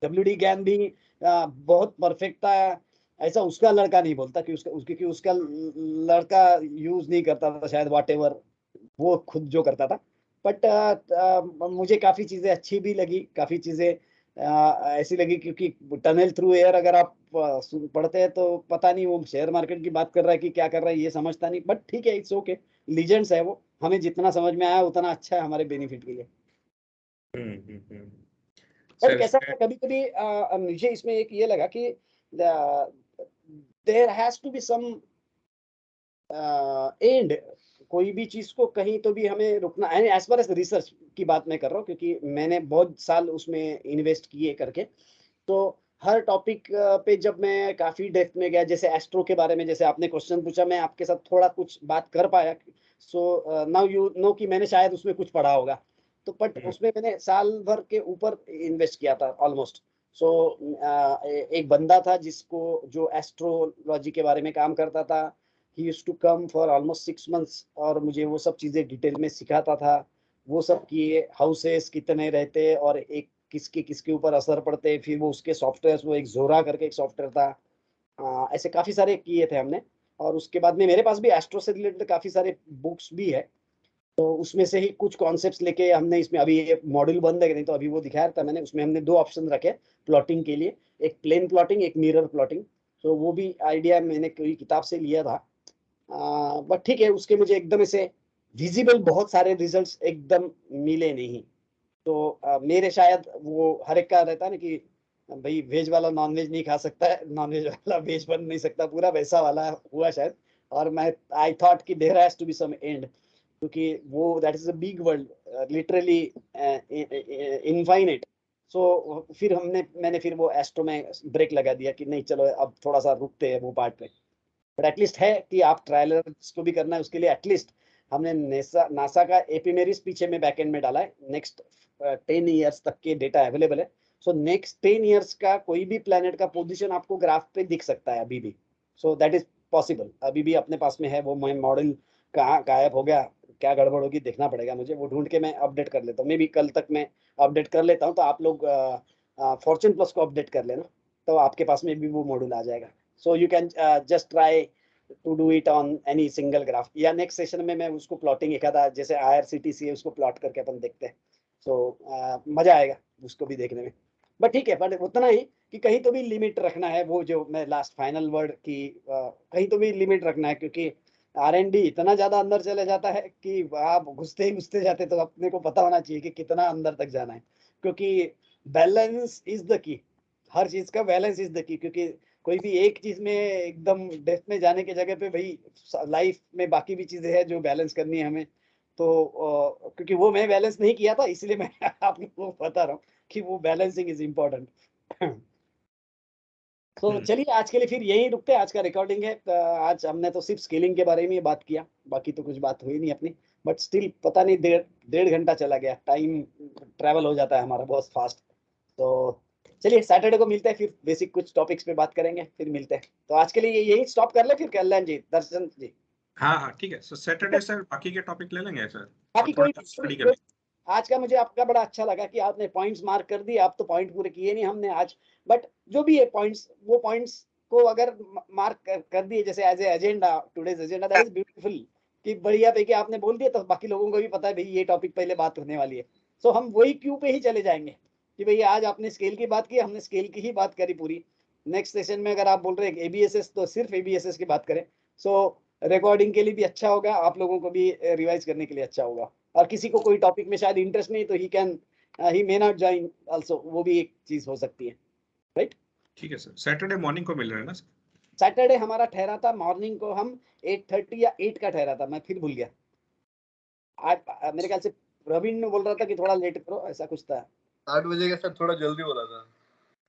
WD ज्ञान भी बहुत परफेक्ट था, ऐसा उसका लड़का नहीं बोलता कि उसका लड़का यूज नहीं करता था शायद, वॉट एवर वो खुद जो करता था, बट मुझे काफी चीजें अच्छी भी लगी, काफी चीजें ऐसी लगी, क्योंकि टनल थ्रू एयर अगर आप पढ़ते हैं तो पता नहीं वो शेयर मार्केट की बात कर रहा है कि क्या कर रहा है ये समझता नहीं, बट ठीक है, इट्स ओके, लीजेंड्स है वो, हमें जितना समझ में आया उतना अच्छा है हमारे बेनिफिट के लिए। बट सर कैसा इसमें कभी कभी मुझे इसमें एक ये लगा कि there has to be some end, कोई भी चीज को कहीं तो भी हमें रुकना है। एज फार एज रिसर्च की बात मैं कर रहा हूँ, क्योंकि मैंने बहुत साल उसमें इन्वेस्ट किए करके, तो हर टॉपिक पे जब मैं काफी डेप्थ में गया, जैसे एस्ट्रो के बारे में, जैसे आपने क्वेश्चन पूछा, मैं आपके साथ थोड़ा कुछ बात कर पाया। सो नाउ यू नो कि मैंने शायद उसमें कुछ पढ़ा होगा, तो बट उसमें मैंने साल भर के ऊपर इन्वेस्ट किया था ऑलमोस्ट। सो एक बंदा था जिसको, जो एस्ट्रोलॉजी के बारे में काम करता था, he used to come for almost 6 months और मुझे वो सब चीजें डिटेल में सिखाता था। वो सब कि हाउसेस कितने रहते और एक किसके किसके ऊपर असर पड़ते, फिर वो उसके सॉफ्टवेयर, वो एक जोरा करके एक सॉफ्टवेयर था, ऐसे काफी सारे किए थे हमने। और उसके बाद में मेरे पास भी एस्ट्रो से रिलेटेड काफी सारे बुक्स भी है, तो उसमें से ही कुछ कॉन्सेप्ट्स लेके हमने इसमें, अभी ये मॉड्यूल बंद है नहीं तो अभी वो दिखाया था मैंने, उसमें हमने 2 ऑप्शन रखे प्लॉटिंग के लिए, एक प्लेन प्लॉटिंग, एक मिरर प्लॉटिंग। तो वो भी आइडिया मैंने कोई किताब से लिया था, बट ठीक है, उसके मुझे एकदम से विजिबल बहुत सारे रिजल्ट्स एकदम मिले नहीं। तो मेरे शायद वो हर एक का रहता है ना कि भाई वेज वाला नॉन वेज नहीं खा सकता है, नॉन वेज वाला वेज बन नहीं सकता, पूरा वैसा वाला हुआ शायद। और मैं आई थॉट कि there has to be some end, क्योंकि वो that is a big world, literally infinite. So फिर मैंने फिर वो एस्ट्रो में ब्रेक लगा दिया कि नहीं चलो अब थोड़ा सा रुकते हैं वो पार्ट पे। बट एटलीस्ट है कि आप ट्रायलर को भी करना है, उसके लिए एटलीस्ट हमने नासा का एपिमेरिस पीछे में बैकएंड में डाला है। नेक्स्ट 10 years तक के डेटा अवेलेबल है। सो नेक्स्ट 10 years का कोई भी प्लेनेट का पोजीशन आपको ग्राफ पे दिख सकता है अभी भी। सो दैट इज पॉसिबल, अभी भी अपने पास में है। वो मॉडल कहाँ गायब हो गया, क्या गड़बड़ होगी, देखना पड़ेगा मुझे, वो ढूंढ के मैं अपडेट कर लेता हूँ। मे बी कल तक मैं अपडेट कर लेता हूँ, तो आप लोग फॉर्चून प्लस को अपडेट कर लेना, तो आपके पास में भी वो मॉड्यूल आ जाएगा। So you can just try to do it on any single graph, या नेक्स्ट सेशन में मैं उसको प्लॉटिंग एक आधा, जैसे IRCTC है उसको प्लॉट करके अपन देखते हैं। सो मजा आएगा उसको भी देखने में। बट ठीक है, बट उतना ही कि कहीं तो भी लिमिट रखना है, वो जो मैं लास्ट फाइनल वर्ड की, कहीं तो भी लिमिट रखना है, क्योंकि R&D इतना ज्यादा अंदर चले जाता है कि आप घुसते ही घुसते जाते, तो अपने को पता होना चाहिए कि कितना अंदर तक जाना है, क्योंकि बैलेंस इज द की। हर चीज का बैलेंस इज द की, क्योंकि कोई भी एक चीज में एकदम डेप्थ में जाने की जगह पे भाई लाइफ में बाकी भी चीजें हैं जो बैलेंस करनी है हमें। तो क्योंकि वो मैं बैलेंस नहीं किया था, इसलिए मैं आप लोगों को बता रहा हूँ कि वो बैलेंसिंग इज इम्पोर्टेंट। तो चलिए आज के लिए फिर यही रुकते हैं, आज का रिकॉर्डिंग है। आज हमने तो सिर्फ स्केलिंग के बारे में ही बात किया, बाकी तो कुछ बात हुई नहीं अपनी। बट स्टिल पता नहीं, डेढ़ घंटा चला गया, टाइम ट्रैवल हो जाता है हमारा बहुत फास्ट। तो चलिए सैटरडे को मिलते हैं, फिर बेसिक कुछ टॉपिक्स पे बात करेंगे, फिर मिलते हैं। तो आज के लिए यही स्टॉप कर ले, फिर कल्याण जी, दर्शन जी। हाँ हाँ ठीक है सर, सैटरडे सर बाकी के टॉपिक ले लेंगे सर, बाकी और थोड़ा कोई स्टडी कर लेंगे। आज का मुझे आपका बड़ा अच्छा लगा कि आपने पॉइंट्स मार्क कर दिए। आप तो पॉइंट पूरे किए नहीं हमने आज, बट जो भी है पॉइंट्स, वो पॉइंट्स को अगर मार्क कर दिए जैसे as a agenda, today's agenda, that is beautiful, कि बढ़िया पे कि आपने बोल दिया, तो बाकी लोगों को भी पता है भाई ये टॉपिक पहले बात होने वाली है। सो हम वही क्यू पे ही चले जाएंगे कि भाई आज आपने स्केल की बात की, हमने स्केल की ही बात करी पूरी। नेक्स्ट सेशन में अगर आप बोल रहे हैं ABSS, तो सिर्फ ABSS की बात करें। सो रिकॉर्डिंग के लिए भी अच्छा होगा, आप लोगों को भी रिवाइज करने के लिए अच्छा होगा। और किसी को कोई टॉपिक में शायद इंटरेस्ट नहीं, तो ही मे नॉट ज्वाइन आल्सो, वो भी एक चीज हो सकती है, राइट। ठीक है सर, सैटरडे मॉर्निंग को मिल रहे हैं ना सर? सैटरडे हमारा ठहरा था मॉर्निंग को, हम 8:30 या 8 का ठहरा था, मैं फिर भूल गया। आज मेरे ख्याल से प्रवीण ने बोल रहा था कि थोड़ा लेट करो, ऐसा कुछ था। 8 बजे का सर, थोड़ा जल्दी बोला था।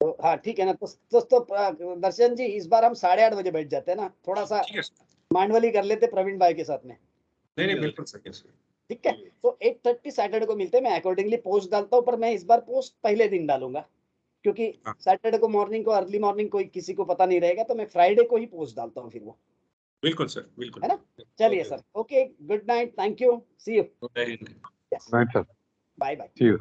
तो हाँ ठीक है ना, तो दर्शन जी इस बार हम 8:30 बजे बैठ जाते हैं ना, थोड़ा सा ठीक है सर, मांडवली कर लेते प्रवीण भाई के साथ में। नहीं नहीं बिल्कुल सर, yes, sir। ठीक है, तो 8:30 सैटरडे को मिलते हैं। मैं अकॉर्डिंगली पोस्ट डालता हूँ, पर मैं इस बार पोस्ट पहले दिन डालूंगा, क्योंकि हाँ। सैटरडे को मॉर्निंग को, अर्ली मॉर्निंग कोई किसी को पता नहीं रहेगा, तो मैं फ्राइडे को ही पोस्ट डालता हूँ फिर वो, बिल्कुल सर, बिल्कुल। है ना। चलिए sir, okay, good night, thank you, see you, Jai Hind. Yes, right sir, bye bye. See you.